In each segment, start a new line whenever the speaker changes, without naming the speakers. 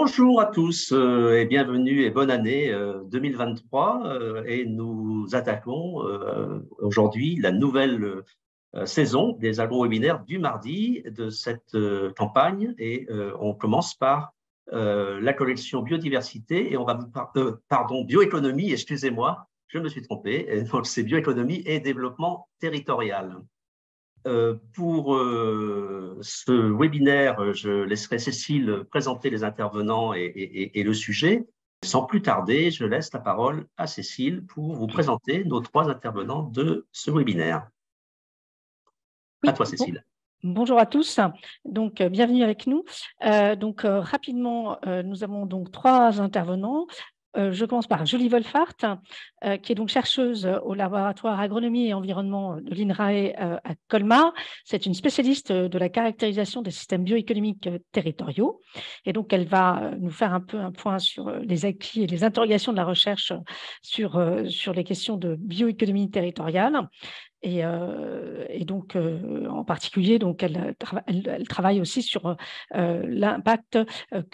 Bonjour à tous et bienvenue et bonne année 2023 et nous attaquons aujourd'hui la nouvelle saison des agro-webinaires du mardi de cette campagne et on commence par la collection biodiversité et on va vous pardon, bioéconomie, excusez-moi, je me suis trompé, et donc c'est bioéconomie et développement territorial. Pour ce webinaire, je laisserai Cécile présenter les intervenants et le sujet. Sans plus tarder, je laisse la parole à Cécile pour vous présenter nos trois intervenants de ce webinaire.
Oui,
à toi, Cécile.
Bonjour à tous. Donc, bienvenue avec nous. Rapidement, nous avons donc trois intervenants. Je commence par Julie Wolfart, qui est donc chercheuse au laboratoire agronomie et environnement de l'INRAE à Colmar. C'est une spécialiste de la caractérisation des systèmes bioéconomiques territoriaux. Et donc, elle va nous faire un peu un point sur les acquis et les interrogations de la recherche sur les questions de bioéconomie territoriale. Et donc, en particulier, donc, elle travaille aussi sur l'impact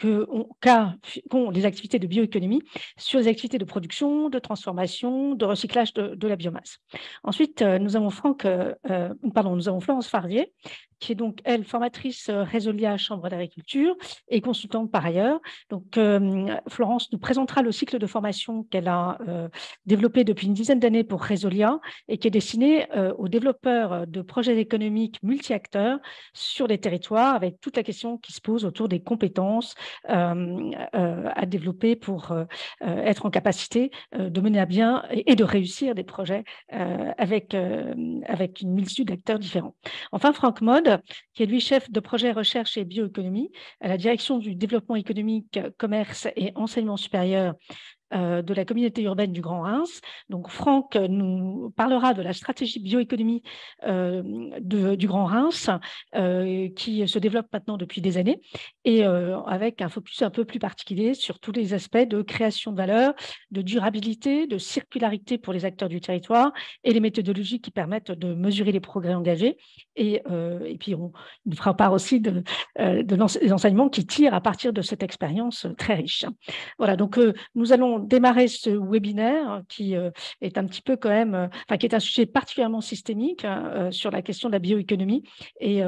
qu'ont les activités de bioéconomie sur les activités de production, de transformation, de recyclage de la biomasse. Ensuite, nous avons Florence Farvier, qui est donc, elle, formatrice Résolia Chambre d'agriculture et consultante par ailleurs. Donc, Florence nous présentera le cycle de formation qu'elle a développé depuis une dizaine d'années pour Résolia et qui est destiné aux développeurs de projets économiques multi-acteurs sur les territoires, avec toute la question qui se pose autour des compétences à développer pour être en capacité de mener à bien et de réussir des projets avec une multitude d'acteurs différents. Enfin, Franck Maude, qui est lui chef de projet recherche et bioéconomie à la direction du développement économique, commerce et enseignement supérieur de la communauté urbaine du Grand Reims. Donc, Franck nous parlera de la stratégie bioéconomie du Grand Reims qui se développe maintenant depuis des années et avec un focus un peu plus particulier sur tous les aspects de création de valeur, de durabilité, de circularité pour les acteurs du territoire et les méthodologies qui permettent de mesurer les progrès engagés. Et puis, on nous fera part aussi des enseignements qui tirent à partir de cette expérience très riche. Voilà, donc nous allons démarrer ce webinaire qui est un petit peu quand même, qui est un sujet particulièrement systémique sur la question de la bioéconomie et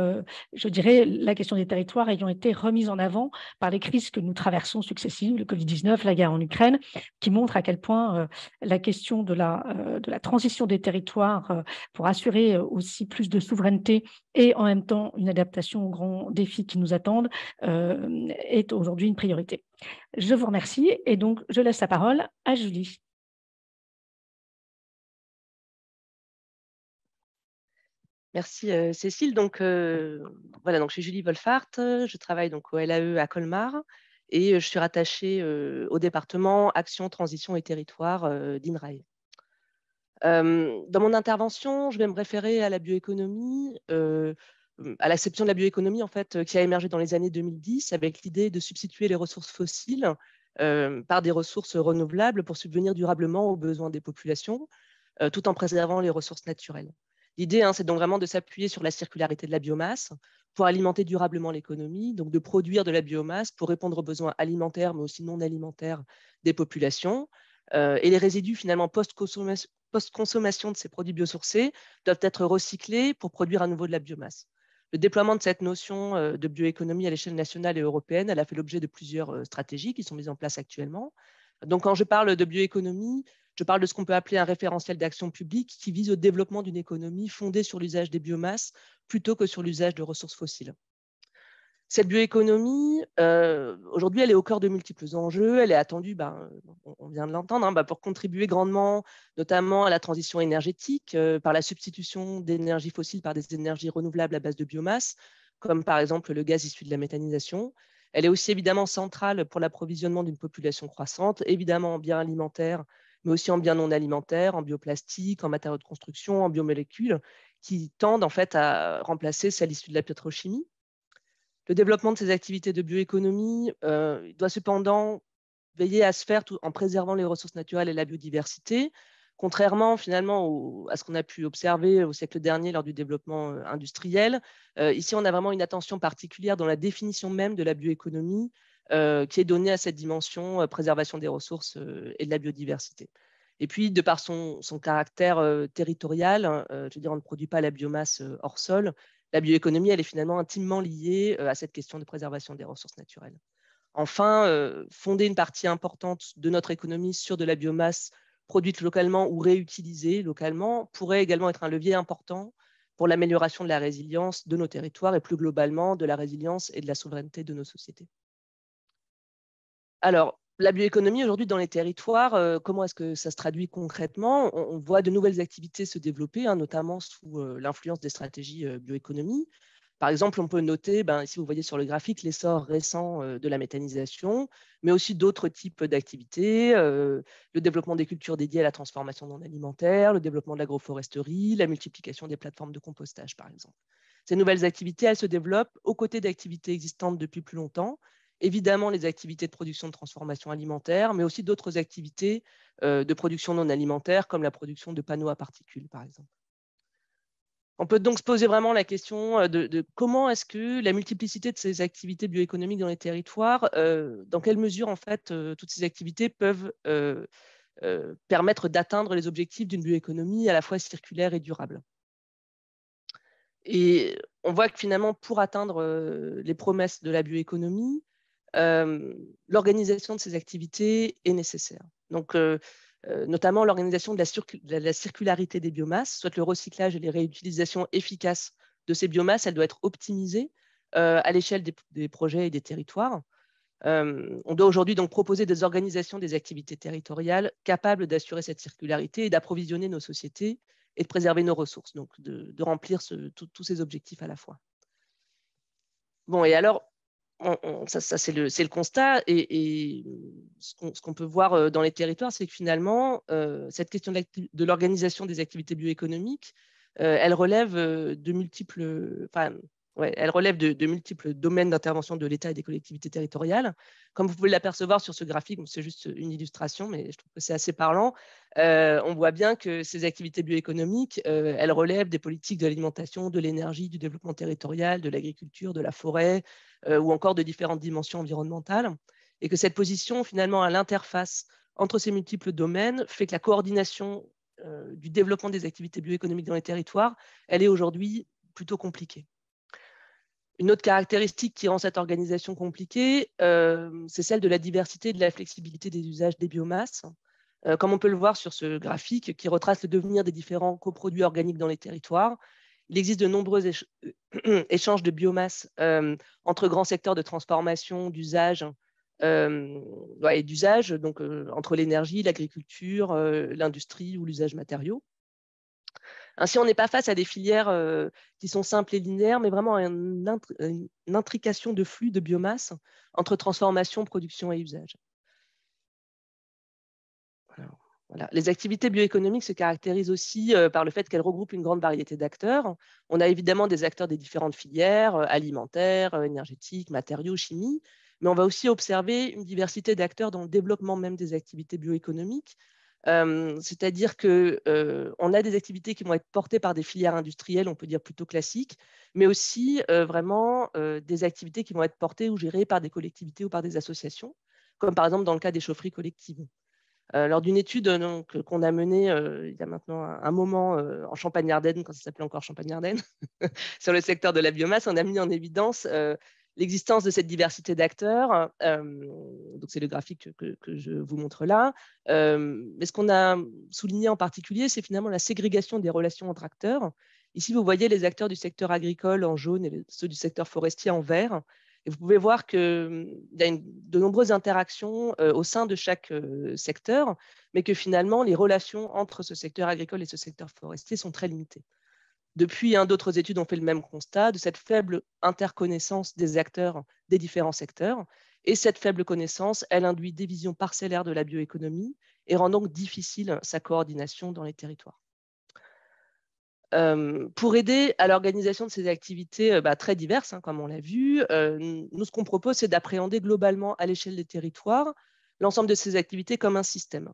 je dirais la question des territoires ayant été remise en avant par les crises que nous traversons successives, le Covid-19, la guerre en Ukraine, qui montrent à quel point la question de la transition des territoires pour assurer aussi plus de souveraineté et en même temps une adaptation aux grands défis qui nous attendent est aujourd'hui une priorité. Je vous remercie et donc je laisse la parole à Julie.
Merci Cécile. Donc, voilà, donc je suis Julie Wolfart, je travaille donc au LAE à Colmar et je suis rattachée au département Action, Transition et Territoire d'INRAE. Dans mon intervention, je vais me référer à la bioéconomie, à l'acception de la bioéconomie en fait, qui a émergé dans les années 2010 avec l'idée de substituer les ressources fossiles par des ressources renouvelables pour subvenir durablement aux besoins des populations, tout en préservant les ressources naturelles. L'idée, c'est donc vraiment de s'appuyer sur la circularité de la biomasse pour alimenter durablement l'économie, donc de produire de la biomasse pour répondre aux besoins alimentaires, mais aussi non alimentaires des populations. Et les résidus, finalement, post-consommation de ces produits biosourcés doivent être recyclés pour produire à nouveau de la biomasse. Le déploiement de cette notion de bioéconomie à l'échelle nationale et européenne, elle a fait l'objet de plusieurs stratégies qui sont mises en place actuellement. Donc, quand je parle de bioéconomie, je parle de ce qu'on peut appeler un référentiel d'action publique qui vise au développement d'une économie fondée sur l'usage des biomasses plutôt que sur l'usage de ressources fossiles. Cette bioéconomie, aujourd'hui, elle est au cœur de multiples enjeux. Elle est attendue, on vient de l'entendre, pour contribuer grandement, notamment à la transition énergétique, par la substitution d'énergies fossiles par des énergies renouvelables à base de biomasse, comme par exemple le gaz issu de la méthanisation. Elle est aussi évidemment centrale pour l'approvisionnement d'une population croissante, évidemment en biens alimentaires, mais aussi en biens non alimentaires, en bioplastique, en matériaux de construction, en biomolécules, qui tendent en fait à remplacer celles issues de la pétrochimie. Le développement de ces activités de bioéconomie doit cependant veiller à se faire tout en préservant les ressources naturelles et la biodiversité, contrairement finalement à ce qu'on a pu observer au siècle dernier lors du développement industriel. Ici, on a vraiment une attention particulière dans la définition même de la bioéconomie qui est donnée à cette dimension préservation des ressources et de la biodiversité. Et puis, de par son caractère territorial, je veux dire, on ne produit pas la biomasse hors sol. La bioéconomie, elle est finalement intimement liée à cette question de préservation des ressources naturelles. Enfin, fonder une partie importante de notre économie sur de la biomasse produite localement ou réutilisée localement pourrait également être un levier important pour l'amélioration de la résilience de nos territoires et plus globalement de la résilience et de la souveraineté de nos sociétés. Alors, la bioéconomie aujourd'hui dans les territoires, comment est-ce que ça se traduit concrètement? On voit de nouvelles activités se développer, notamment sous l'influence des stratégies bioéconomie. Par exemple, on peut noter, ici vous voyez sur le graphique, l'essor récent de la méthanisation, mais aussi d'autres types d'activités, le développement des cultures dédiées à la transformation non alimentaire, le développement de l'agroforesterie, la multiplication des plateformes de compostage, par exemple. Ces nouvelles activités, elles se développent aux côtés d'activités existantes depuis plus longtemps, évidemment les activités de production de transformation alimentaire, mais aussi d'autres activités de production non alimentaire, comme la production de panneaux à particules, par exemple. On peut donc se poser vraiment la question de comment est-ce que la multiplicité de ces activités bioéconomiques dans les territoires, dans quelle mesure en fait toutes ces activités peuvent permettre d'atteindre les objectifs d'une bioéconomie à la fois circulaire et durable. Et on voit que finalement, pour atteindre les promesses de la bioéconomie, l'organisation de ces activités est nécessaire. Donc, notamment l'organisation de la circularité des biomasses, soit le recyclage et les réutilisations efficaces de ces biomasses, elle doit être optimisée à l'échelle des projets et des territoires. On doit aujourd'hui donc proposer des organisations des activités territoriales capables d'assurer cette circularité et d'approvisionner nos sociétés et de préserver nos ressources, donc de remplir tous ces objectifs à la fois. Bon, et alors, ça c'est le constat. Et ce qu'on peut voir dans les territoires, c'est que finalement, cette question de l'organisation des activités bioéconomiques, elle relève de multiples domaines d'intervention de l'État et des collectivités territoriales. Comme vous pouvez l'apercevoir sur ce graphique, c'est juste une illustration, mais je trouve que c'est assez parlant. On voit bien que ces activités bioéconomiques, elles relèvent des politiques de l'alimentation, de l'énergie, du développement territorial, de l'agriculture, de la forêt, ou encore de différentes dimensions environnementales, et que cette position, finalement, à l'interface entre ces multiples domaines, fait que la coordination du développement des activités bioéconomiques dans les territoires, elle est aujourd'hui plutôt compliquée. Une autre caractéristique qui rend cette organisation compliquée, c'est celle de la diversité et de la flexibilité des usages des biomasses. Comme on peut le voir sur ce graphique qui retrace le devenir des différents coproduits organiques dans les territoires, il existe de nombreux échanges de biomasse entre grands secteurs de transformation, d'usage et d'usage, donc entre l'énergie, l'agriculture, l'industrie ou l'usage matériaux. Ainsi, on n'est pas face à des filières qui sont simples et linéaires, mais vraiment à une intrication de flux de biomasse entre transformation, production et usage. Voilà. Les activités bioéconomiques se caractérisent aussi par le fait qu'elles regroupent une grande variété d'acteurs. On a évidemment des acteurs des différentes filières, alimentaires, énergétiques, matériaux, chimie, mais on va aussi observer une diversité d'acteurs dans le développement même des activités bioéconomiques. C'est-à-dire qu'on a des activités qui vont être portées par des filières industrielles, on peut dire plutôt classiques, mais aussi vraiment des activités qui vont être portées ou gérées par des collectivités ou par des associations, comme par exemple dans le cas des chaufferies collectives. Lors d'une étude qu'on a menée il y a maintenant un moment en Champagne-Ardenne, quand ça s'appelait encore Champagne-Ardenne, sur le secteur de la biomasse, on a mis en évidence l'existence de cette diversité d'acteurs. Donc c'est le graphique que je vous montre là. Mais ce qu'on a souligné en particulier, c'est finalement la ségrégation des relations entre acteurs. Ici, vous voyez les acteurs du secteur agricole en jaune et ceux du secteur forestier en vert. Et vous pouvez voir qu'il y a de nombreuses interactions au sein de chaque secteur, mais que finalement, les relations entre ce secteur agricole et ce secteur forestier sont très limitées. Depuis, d'autres études ont fait le même constat de cette faible interconnaissance des acteurs des différents secteurs. Et cette faible connaissance, elle induit des visions parcellaires de la bioéconomie et rend donc difficile sa coordination dans les territoires. Pour aider à l'organisation de ces activités très diverses, comme on l'a vu, nous, ce qu'on propose, c'est d'appréhender globalement à l'échelle des territoires l'ensemble de ces activités comme un système.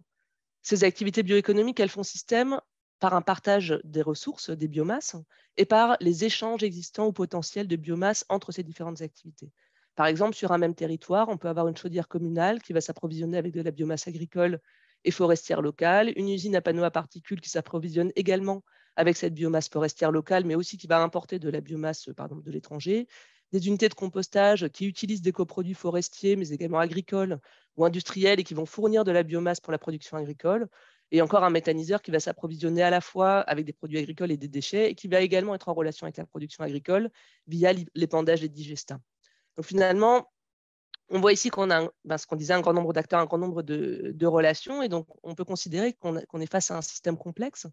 Ces activités bioéconomiques, elles font système par un partage des ressources, des biomasses, et par les échanges existants ou potentiels de biomasse entre ces différentes activités. Par exemple, sur un même territoire, on peut avoir une chaudière communale qui va s'approvisionner avec de la biomasse agricole et forestière locale, une usine à panneaux à particules qui s'approvisionne également avec cette biomasse forestière locale, mais aussi qui va importer de la biomasse de l'étranger, des unités de compostage qui utilisent des coproduits forestiers, mais également agricoles ou industriels et qui vont fournir de la biomasse pour la production agricole, et encore un méthaniseur qui va s'approvisionner à la fois avec des produits agricoles et des déchets et qui va également être en relation avec la production agricole via l'épandage et le digestat. Donc finalement, on voit ici qu'on a, ce qu'on disait, un grand nombre d'acteurs, un grand nombre de relations, et donc on peut considérer qu'on est face à un système complexe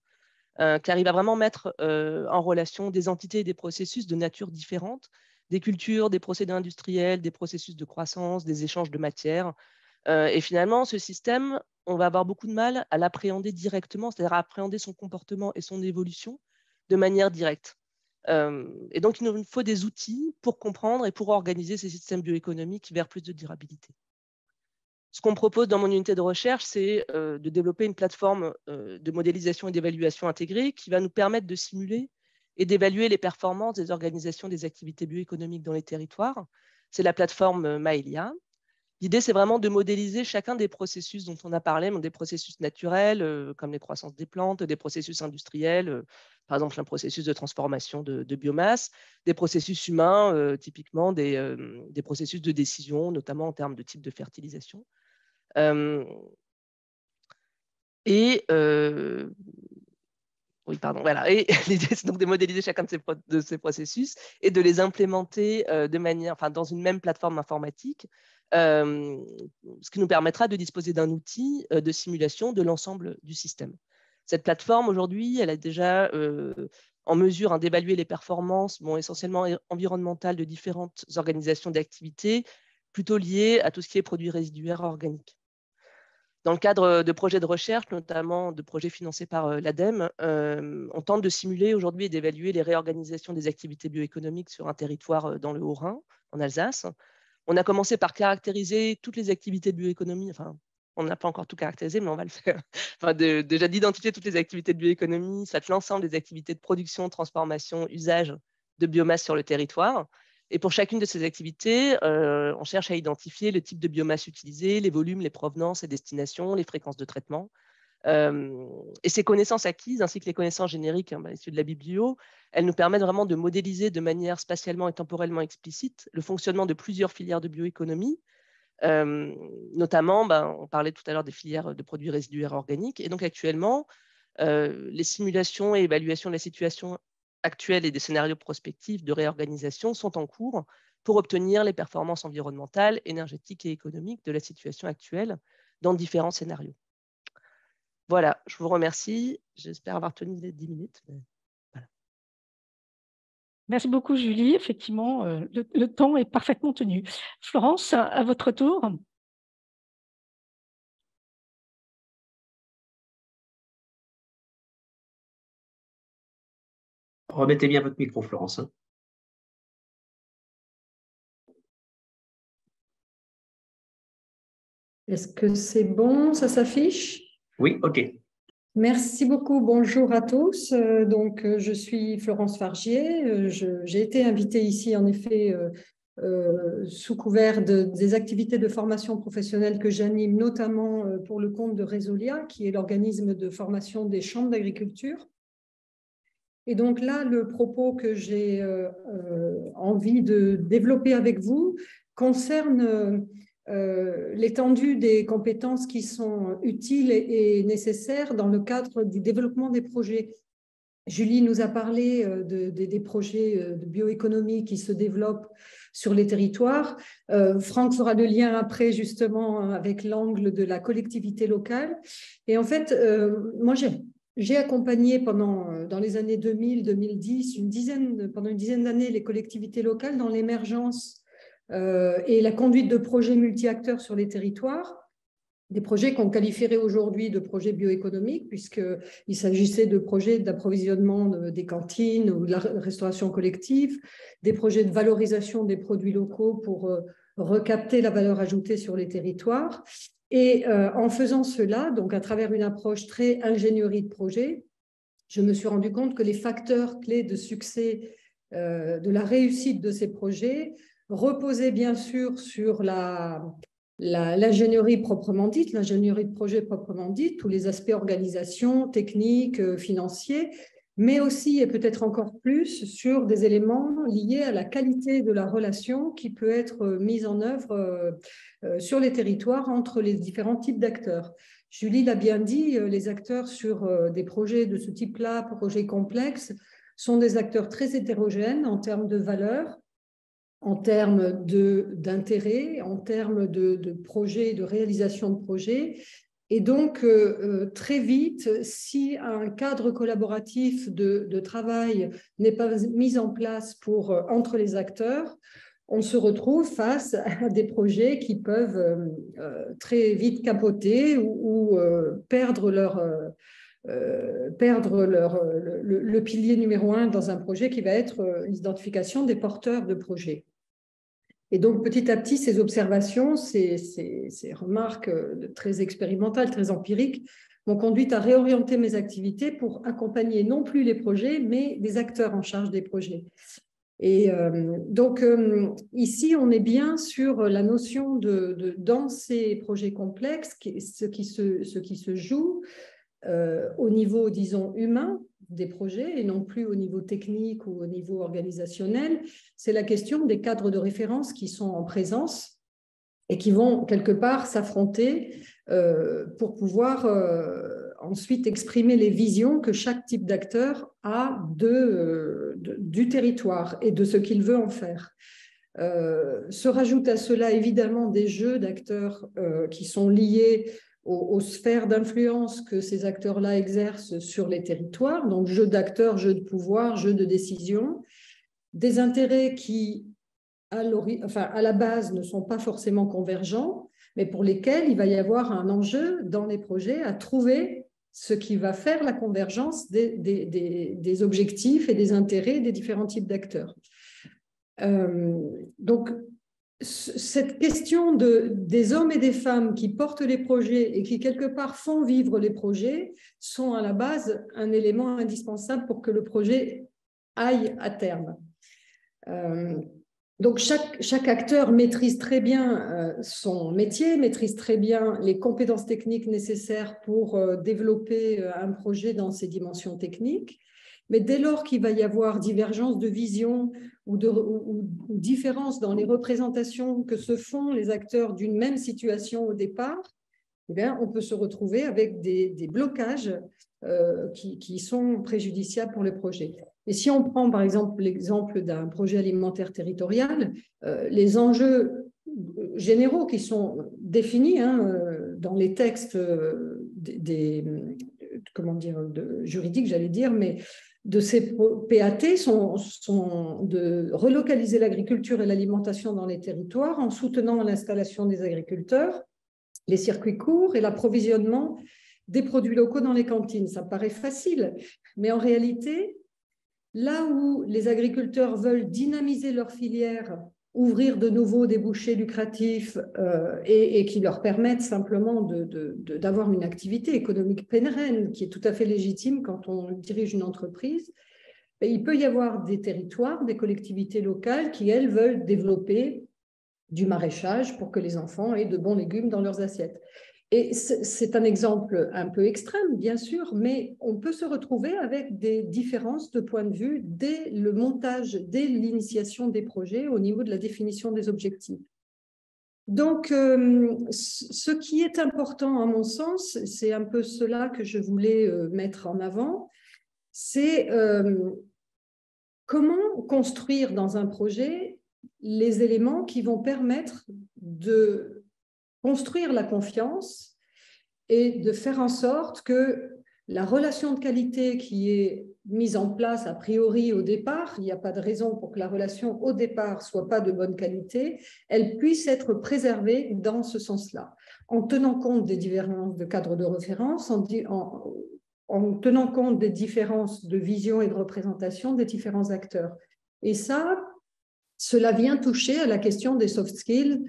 qui arrive à vraiment mettre en relation des entités et des processus de nature différente, des cultures, des procédés industriels, des processus de croissance, des échanges de matières. Et finalement, ce système, on va avoir beaucoup de mal à l'appréhender directement, c'est-à-dire à appréhender son comportement et son évolution de manière directe. Et donc, il nous faut des outils pour comprendre et pour organiser ces systèmes bioéconomiques vers plus de durabilité. Ce qu'on propose dans mon unité de recherche, c'est de développer une plateforme de modélisation et d'évaluation intégrée qui va nous permettre de simuler et d'évaluer les performances des organisations des activités bioéconomiques dans les territoires. C'est la plateforme Maelia. L'idée, c'est vraiment de modéliser chacun des processus dont on a parlé, des processus naturels, comme les croissances des plantes, des processus industriels, par exemple un processus de transformation de biomasse, des processus humains, typiquement des processus de décision, notamment en termes de type de fertilisation. Oui, pardon, voilà. Et l'idée, c'est donc de modéliser chacun de ces processus et de les implémenter de manière, dans une même plateforme informatique, ce qui nous permettra de disposer d'un outil de simulation de l'ensemble du système. Cette plateforme, aujourd'hui, elle est déjà en mesure d'évaluer les performances, essentiellement environnementales, de différentes organisations d'activités, plutôt liées à tout ce qui est produits résiduaires organiques. Dans le cadre de projets de recherche, notamment de projets financés par l'ADEME, on tente de simuler aujourd'hui et d'évaluer les réorganisations des activités bioéconomiques sur un territoire dans le Haut-Rhin, en Alsace. On a commencé par caractériser toutes les activités de bioéconomie, on n'a pas encore tout caractérisé, mais on va le faire. Déjà d'identifier toutes les activités de bioéconomie, soit l'ensemble des activités de production, transformation, usage de biomasse sur le territoire. Et pour chacune de ces activités, on cherche à identifier le type de biomasse utilisée, les volumes, les provenances et destinations, les fréquences de traitement. Et ces connaissances acquises, ainsi que les connaissances génériques issues de la biblio, elles nous permettent vraiment de modéliser de manière spatialement et temporellement explicite le fonctionnement de plusieurs filières de bioéconomie. Notamment, on parlait tout à l'heure des filières de produits résiduaires organiques. Et donc actuellement, les simulations et évaluations de la situation actuelle et des scénarios prospectifs de réorganisation sont en cours pour obtenir les performances environnementales, énergétiques et économiques de la situation actuelle dans différents scénarios. Voilà, je vous remercie. J'espère avoir tenu les 10 minutes. Voilà.
Merci beaucoup, Julie. Effectivement, le temps est parfaitement tenu. Florence, à votre tour.
Remettez bien votre micro, Florence.
Est-ce que c'est bon? Ça s'affiche?
Oui, OK.
Merci beaucoup. Bonjour à tous. Je suis Florence Fargier. J'ai été invitée ici, en effet, sous couvert des activités de formation professionnelle que j'anime, notamment pour le compte de Résolia, qui est l'organisme de formation des chambres d'agriculture. Et donc là, le propos que j'ai envie de développer avec vous concerne l'étendue des compétences qui sont utiles et nécessaires dans le cadre du développement des projets. Julie nous a parlé des projets de bioéconomie qui se développent sur les territoires. Franck fera le lien après, justement, avec l'angle de la collectivité locale. Et en fait, moi, j'ai accompagné dans les années 2000-2010, pendant une dizaine d'années, les collectivités locales dans l'émergence et la conduite de projets multi-acteurs sur les territoires, des projets qu'on qualifierait aujourd'hui de projets bioéconomiques, puisqu'il s'agissait de projets d'approvisionnement des cantines ou de la restauration collective, des projets de valorisation des produits locaux pour recapter la valeur ajoutée sur les territoires. Et en faisant cela, donc à travers une approche très ingénierie de projet, je me suis rendu compte que les facteurs clés de succès de la réussite de ces projets reposer bien sûr sur l'ingénierie proprement dite, l'ingénierie de projet proprement dite, tous les aspects organisation, technique, financiers, mais aussi et peut-être encore plus sur des éléments liés à la qualité de la relation qui peut être mise en œuvre sur les territoires entre les différents types d'acteurs. Julie l'a bien dit, les acteurs sur des projets de ce type-là, projets complexes, sont des acteurs très hétérogènes en termes de valeurs, en termes d'intérêt, en termes de projets, de réalisation de projets. Et donc, très vite, si un cadre collaboratif de travail n'est pas mis en place entre les acteurs, on se retrouve face à des projets qui peuvent très vite capoter ou perdre le pilier numéro 1 dans un projet qui va être l'identification des porteurs de projets. Et donc, petit à petit, ces observations, ces remarques très expérimentales, très empiriques, m'ont conduite à réorienter mes activités pour accompagner non plus les projets, mais les acteurs en charge des projets. Et donc, ici, on est bien sur la notion dans ces projets complexes, ce qui se joue au niveau, disons, humain des projets et non plus au niveau technique ou au niveau organisationnel, c'est la question des cadres de référence qui sont en présence et qui vont quelque part s'affronter pour pouvoir ensuite exprimer les visions que chaque type d'acteur a du territoire et de ce qu'il veut en faire. Se rajoutent à cela évidemment des jeux d'acteurs qui sont liés aux sphères d'influence que ces acteurs-là exercent sur les territoires, donc jeu d'acteurs, jeu de pouvoir, jeu de décision, des intérêts qui, à la base, ne sont pas forcément convergents, mais pour lesquels il va y avoir un enjeu dans les projets à trouver ce qui va faire la convergence des objectifs et des intérêts des différents types d'acteurs. Donc, cette question des hommes et des femmes qui portent les projets et qui, quelque part, font vivre les projets sont à la base un élément indispensable pour que le projet aille à terme. Donc, chaque acteur maîtrise très bien son métier, maîtrise très bien les compétences techniques nécessaires pour développer un projet dans ses dimensions techniques. Mais dès lors qu'il va y avoir divergence de vision ou différence dans les représentations que se font les acteurs d'une même situation au départ, eh bien, on peut se retrouver avec des blocages qui sont préjudiciables pour le projet. Et si on prend par exemple l'exemple d'un projet alimentaire territorial, les enjeux généraux qui sont définis dans les textes juridiques, j'allais dire, mais de ces PAT sont de relocaliser l'agriculture et l'alimentation dans les territoires en soutenant l'installation des agriculteurs, les circuits courts et l'approvisionnement des produits locaux dans les cantines. Ça paraît facile, mais en réalité, là où les agriculteurs veulent dynamiser leur filière, ouvrir de nouveaux débouchés lucratifs et qui leur permettent simplement d'avoir une activité économique pérenne qui est tout à fait légitime quand on dirige une entreprise, il peut y avoir des territoires, des collectivités locales qui, elles, veulent développer du maraîchage pour que les enfants aient de bons légumes dans leurs assiettes. Et c'est un exemple un peu extrême, bien sûr, mais on peut se retrouver avec des différences de point de vue dès le montage, dès l'initiation des projets au niveau de la définition des objectifs. Donc, ce qui est important à mon sens, c'est un peu cela que je voulais mettre en avant, c'est comment construire dans un projet les éléments qui vont permettre de construire la confiance et de faire en sorte que la relation de qualité qui est mise en place a priori au départ, il n'y a pas de raison pour que la relation au départ soit pas de bonne qualité, elle puisse être préservée dans ce sens-là, en tenant compte des différences de cadre de référence, en tenant compte des différences de vision et de représentation des différents acteurs. Et cela vient toucher à la question des soft skills,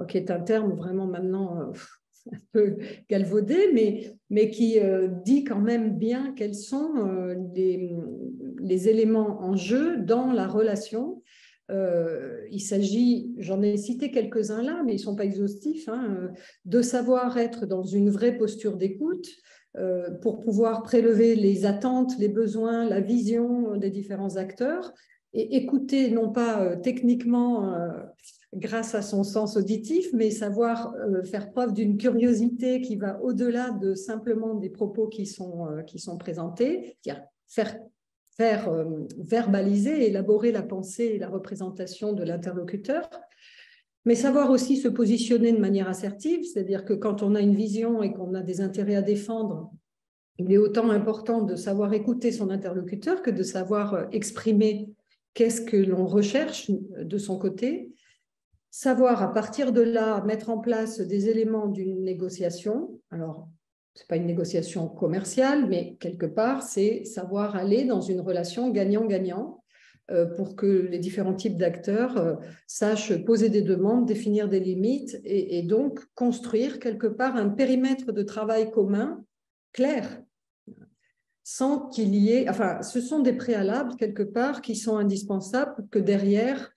qui est un terme vraiment maintenant un peu galvaudé, mais qui dit quand même bien quels sont les éléments en jeu dans la relation Il s'agit, j'en ai cité quelques-uns là, mais ils ne sont pas exhaustifs, hein, de savoir être dans une vraie posture d'écoute pour pouvoir prélever les attentes, les besoins, la vision des différents acteurs et écouter non pas techniquement grâce à son sens auditif, mais savoir faire preuve d'une curiosité qui va au-delà de simplement des propos qui sont présentés, c'est-à-dire faire verbaliser, élaborer la pensée et la représentation de l'interlocuteur, mais savoir aussi se positionner de manière assertive, c'est-à-dire que quand on a une vision et qu'on a des intérêts à défendre, il est autant important de savoir écouter son interlocuteur que de savoir exprimer qu'est-ce que l'on recherche de son côté, savoir à partir de là mettre en place des éléments d'une négociation. Alors, ce n'est pas une négociation commerciale, mais quelque part, c'est savoir aller dans une relation gagnant-gagnant pour que les différents types d'acteurs sachent poser des demandes, définir des limites et donc construire quelque part un périmètre de travail commun clair, sans qu'il y ait… Enfin, ce sont des préalables quelque part qui sont indispensables pour que derrière,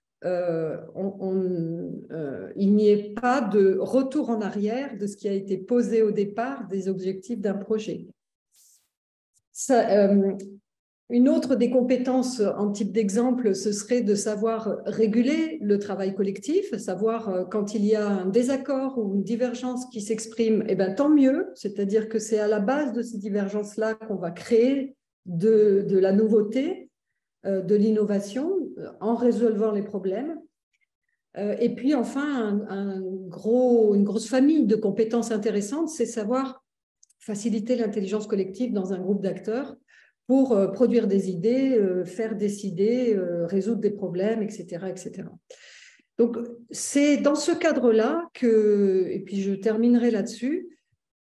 il n'y ait pas de retour en arrière de ce qui a été posé au départ des objectifs d'un projet. Une autre des compétences en type d'exemple, ce serait de savoir réguler le travail collectif, savoir quand il y a un désaccord ou une divergence qui s'exprime, eh bien, tant mieux, c'est-à-dire que c'est à la base de ces divergences-là qu'on va créer de la nouveauté, de l'innovation en résolvant les problèmes. Et puis enfin, une grosse famille de compétences intéressantes, c'est savoir faciliter l'intelligence collective dans un groupe d'acteurs pour produire des idées, faire décider, résoudre des problèmes, etc., etc. Donc, c'est dans ce cadre-là que, et puis je terminerai là-dessus,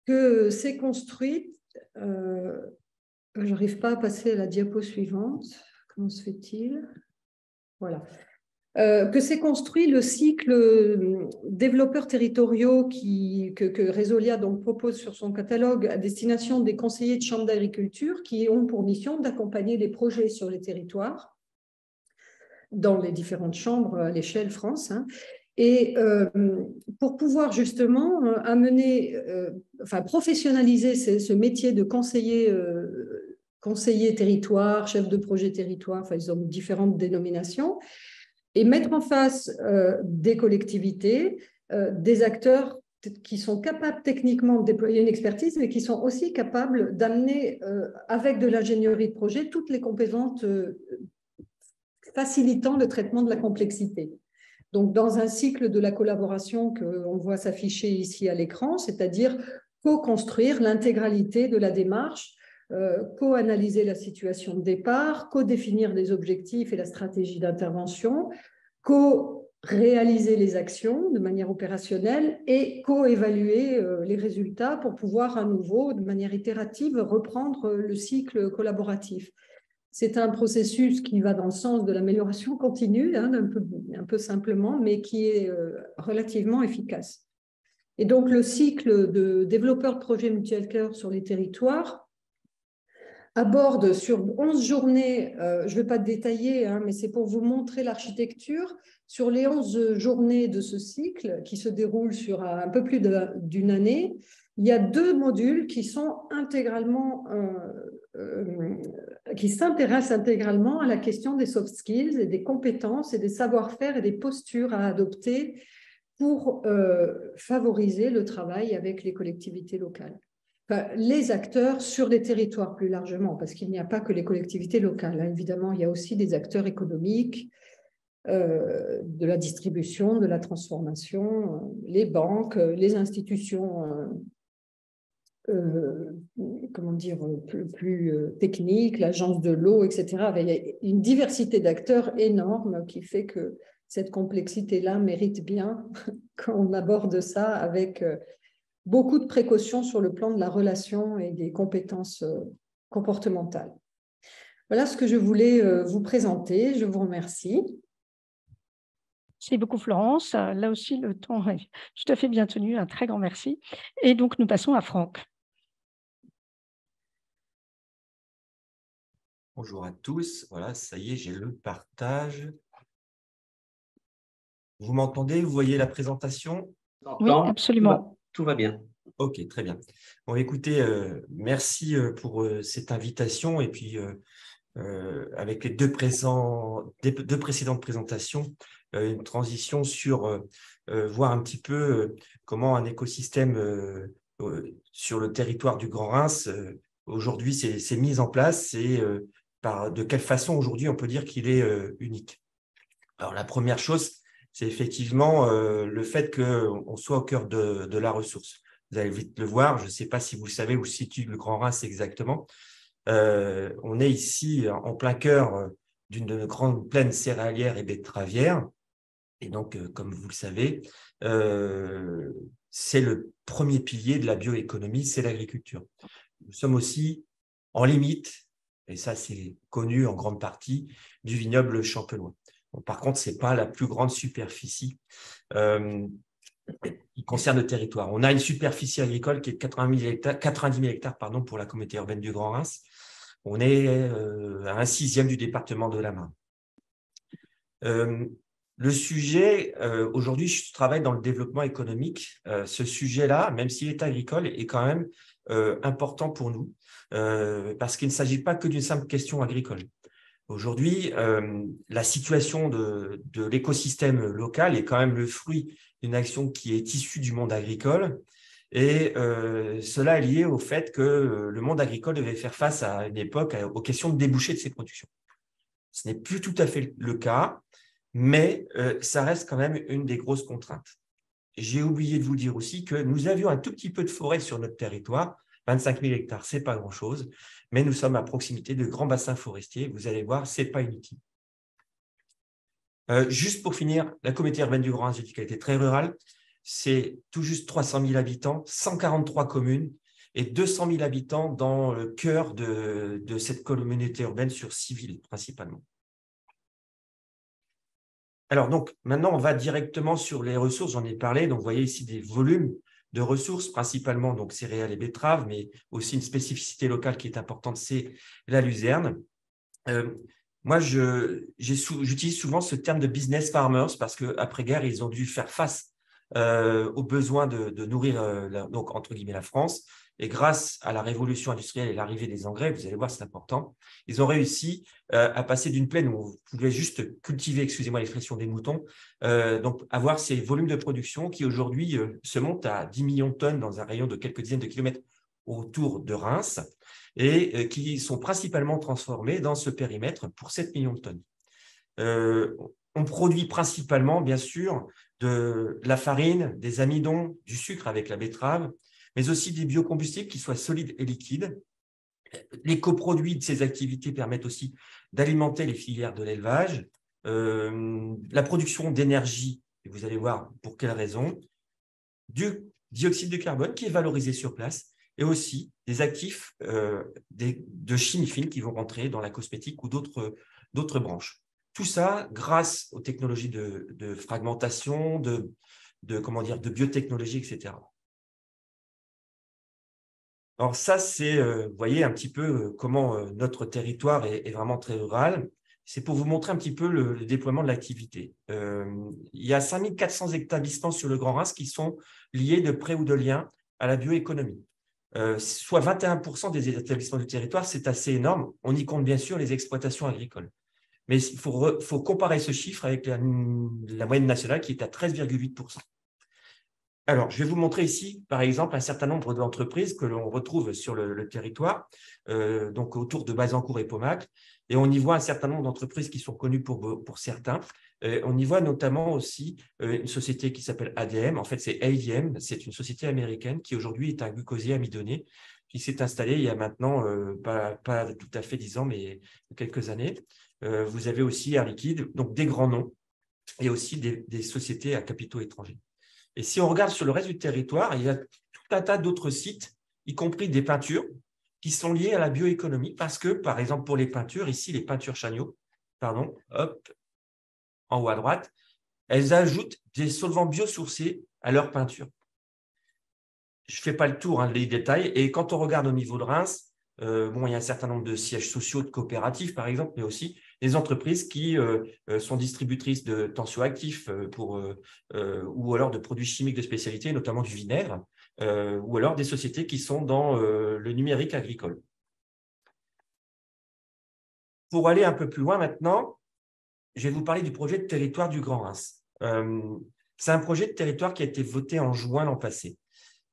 que s'est construite, je n'arrive pas à passer à la diapo suivante, comment se fait-il? Voilà. Que s'est construit le cycle développeurs territoriaux que Resolia donc propose sur son catalogue à destination des conseillers de chambres d'agriculture qui ont pour mission d'accompagner les projets sur les territoires dans les différentes chambres à l'échelle France. Hein, et pour pouvoir justement professionnaliser ce métier de conseiller territoire, chef de projet territoire, enfin ils ont différentes dénominations, et mettre en face des collectivités, des acteurs qui sont capables techniquement de déployer une expertise, mais qui sont aussi capables d'amener, avec de l'ingénierie de projet, toutes les compétences facilitant le traitement de la complexité. Donc, dans un cycle de la collaboration qu'on voit s'afficher ici à l'écran, c'est-à-dire co-construire l'intégralité de la démarche, co-analyser la situation de départ, co-définir les objectifs et la stratégie d'intervention, co-réaliser les actions de manière opérationnelle et co-évaluer les résultats pour pouvoir à nouveau, de manière itérative, reprendre le cycle collaboratif. C'est un processus qui va dans le sens de l'amélioration continue, hein, un peu simplement, mais qui est relativement efficace. Et donc, le cycle de développeurs de projets mutuel cœur sur les territoires aborde sur 11 journées, je ne vais pas détailler, hein, mais c'est pour vous montrer l'architecture. Sur les 11 journées de ce cycle, qui se déroule sur un peu plus d'une année, il y a 2 modules qui sont intégralement, qui s'intéressent intégralement à la question des soft skills et des compétences et des savoir-faire et des postures à adopter pour favoriser le travail avec les collectivités locales. Enfin, les acteurs sur les territoires plus largement, parce qu'il n'y a pas que les collectivités locales. Hein. Évidemment, il y a aussi des acteurs économiques, de la distribution, de la transformation, les banques, les institutions comment dire, plus techniques, l'agence de l'eau, etc. Il y a une diversité d'acteurs énorme qui fait que cette complexité-là mérite bien qu'on aborde ça avec beaucoup de précautions sur le plan de la relation et des compétences comportementales. Voilà ce que je voulais vous présenter. Je vous remercie.
Merci beaucoup, Florence. Là aussi, le temps est tout à fait bien tenu. Un très grand merci. Et donc, nous passons à Franck.
Bonjour à tous. Voilà, ça y est, j'ai le partage. Vous m'entendez? Vous voyez la présentation?
Oui, absolument.
Tout va bien.
Ok, très bien. Bon, écoutez, merci pour cette invitation. Et puis, avec les deux précédentes présentations, une transition sur voir un petit peu comment un écosystème sur le territoire du Grand Reims, aujourd'hui, s'est mis en place et de quelle façon aujourd'hui on peut dire qu'il est unique. Alors, la première chose, c'est effectivement le fait qu'on soit au cœur de la ressource. Vous allez vite le voir, je ne sais pas si vous savez où se situe le Grand Reims exactement. On est ici en plein cœur d'une grande plaine céréalière et betteravière. Et donc, comme vous le savez, c'est le premier pilier de la bioéconomie, c'est l'agriculture. Nous sommes aussi en limite, et ça c'est connu en grande partie, du vignoble champenois. Bon, par contre, ce n'est pas la plus grande superficie qui concerne le territoire. On a une superficie agricole qui est de 90 000 hectares pour la communauté urbaine du Grand Reims. On est à un 6e du département de la Marne. Le sujet, aujourd'hui, je travaille dans le développement économique. Ce sujet-là, même s'il est agricole, est quand même important pour nous parce qu'il ne s'agit pas que d'une simple question agricole. Aujourd'hui, la situation de l'écosystème local est quand même le fruit d'une action qui est issue du monde agricole. Et cela est lié au fait que le monde agricole devait faire face à une époque aux questions de débouchés de ses productions. Ce n'est plus tout à fait le cas, mais ça reste quand même une des grosses contraintes. J'ai oublié de vous dire aussi que nous avions un tout petit peu de forêt sur notre territoire, 25 000 hectares, ce n'est pas grand-chose, mais nous sommes à proximité de grands bassins forestiers. Vous allez voir, ce n'est pas inutile. Juste pour finir, la communauté urbaine du Grand Reims, j'ai dit qu'elle était très rurale. C'est tout juste 300 000 habitants, 143 communes et 200 000 habitants dans le cœur de cette communauté urbaine sur 6 villes principalement. Alors donc, maintenant, on va directement sur les ressources. J'en ai parlé. Donc, vous voyez ici des volumes de ressources, principalement donc céréales et betteraves, mais aussi une spécificité locale qui est importante, c'est la luzerne. Moi, j'utilise souvent ce terme de business farmers parce qu'après-guerre, ils ont dû faire face aux besoins de nourrir, donc, entre guillemets, la France. Et grâce à la révolution industrielle et l'arrivée des engrais, vous allez voir, c'est important, ils ont réussi à passer d'une plaine où vous pouvez juste cultiver, excusez-moi l'expression, des moutons, donc avoir ces volumes de production qui aujourd'hui se montent à 10 millions de tonnes dans un rayon de quelques dizaines de kilomètres autour de Reims et qui sont principalement transformés dans ce périmètre pour 7 millions de tonnes. On produit principalement, bien sûr, de la farine, des amidons, du sucre avec la betterave, mais aussi des biocombustibles qui soient solides et liquides. Les coproduits de ces activités permettent aussi d'alimenter les filières de l'élevage, la production d'énergie, et vous allez voir pour quelles raisons, du dioxyde de carbone qui est valorisé sur place, et aussi des actifs de chimie fine qui vont rentrer dans la cosmétique ou d'autres branches. Tout ça grâce aux technologies de fragmentation, de biotechnologie, etc. Alors ça, c'est, vous voyez un petit peu comment notre territoire est vraiment très rural. C'est pour vous montrer un petit peu le déploiement de l'activité. Il y a 5 400 établissements sur le Grand Reims qui sont liés de près ou de lien à la bioéconomie. Soit 21% des établissements du territoire, c'est assez énorme. On y compte bien sûr les exploitations agricoles. Mais il faut comparer ce chiffre avec la moyenne nationale qui est à 13,8%. Alors, je vais vous montrer ici, par exemple, un certain nombre d'entreprises que l'on retrouve sur le territoire, donc autour de Bazancourt et Pomac. Et on y voit un certain nombre d'entreprises qui sont connues pour certains. On y voit notamment aussi une société qui s'appelle ADM. En fait, c'est ADM, c'est une société américaine qui aujourd'hui est un glucosier amidonné qui s'est installé il y a maintenant pas tout à fait 10 ans, mais quelques années. Vous avez aussi Air Liquide, donc des grands noms, et aussi des sociétés à capitaux étrangers. Et si on regarde sur le reste du territoire, il y a tout un tas d'autres sites, y compris des peintures, qui sont liées à la bioéconomie parce que, par exemple, pour les peintures, ici, les peintures Chagnot, hop, en haut à droite, elles ajoutent des solvants biosourcés à leurs peintures. Je ne fais pas le tour des détails. Et quand on regarde au niveau de Reims, il y a un certain nombre de sièges sociaux, de coopératives, par exemple, mais aussi des entreprises qui sont distributrices de tensioactifs ou alors de produits chimiques de spécialité, notamment du vinaigre, ou alors des sociétés qui sont dans le numérique agricole. Pour aller un peu plus loin maintenant, je vais vous parler du projet de territoire du Grand Reims. C'est un projet de territoire qui a été voté en juin l'an passé,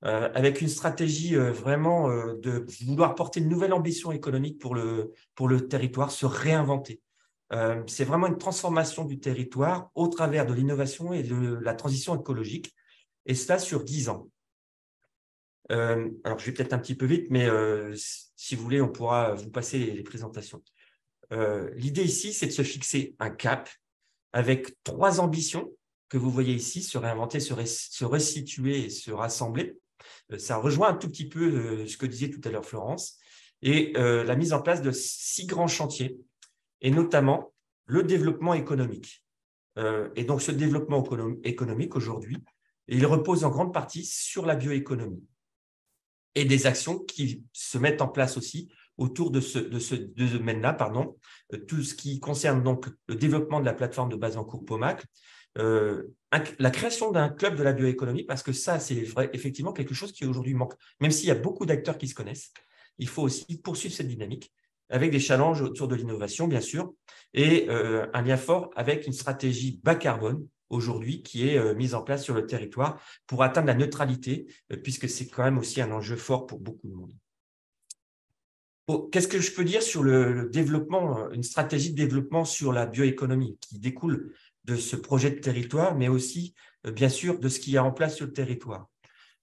avec une stratégie vraiment de vouloir porter une nouvelle ambition économique pour le territoire, se réinventer. C'est vraiment une transformation du territoire au travers de l'innovation et de la transition écologique, et cela sur 10 ans. Alors, je vais peut-être un petit peu vite, mais si vous voulez, on pourra vous passer les présentations. L'idée ici, c'est de se fixer un cap avec 3 ambitions que vous voyez ici, se réinventer, se resituer et se rassembler. Ça rejoint un tout petit peu ce que disait tout à l'heure Florence, et la mise en place de 6 grands chantiers, et notamment le développement économique. Et donc, ce développement économique, aujourd'hui, il repose en grande partie sur la bioéconomie et des actions qui se mettent en place aussi autour de ce domaine-là, tout ce qui concerne donc le développement de la plateforme de Bazancourt-Paumac, la création d'un club de la bioéconomie, parce que ça, c'est effectivement quelque chose qui aujourd'hui manque. Même s'il y a beaucoup d'acteurs qui se connaissent, il faut aussi poursuivre cette dynamique avec des challenges autour de l'innovation, bien sûr, et un lien fort avec une stratégie bas carbone aujourd'hui qui est mise en place sur le territoire pour atteindre la neutralité, puisque c'est quand même aussi un enjeu fort pour beaucoup de monde. Qu'est-ce que je peux dire sur le développement, une stratégie de développement sur la bioéconomie qui découle de ce projet de territoire, mais aussi, bien sûr, de ce qu'il y a en place sur le territoire.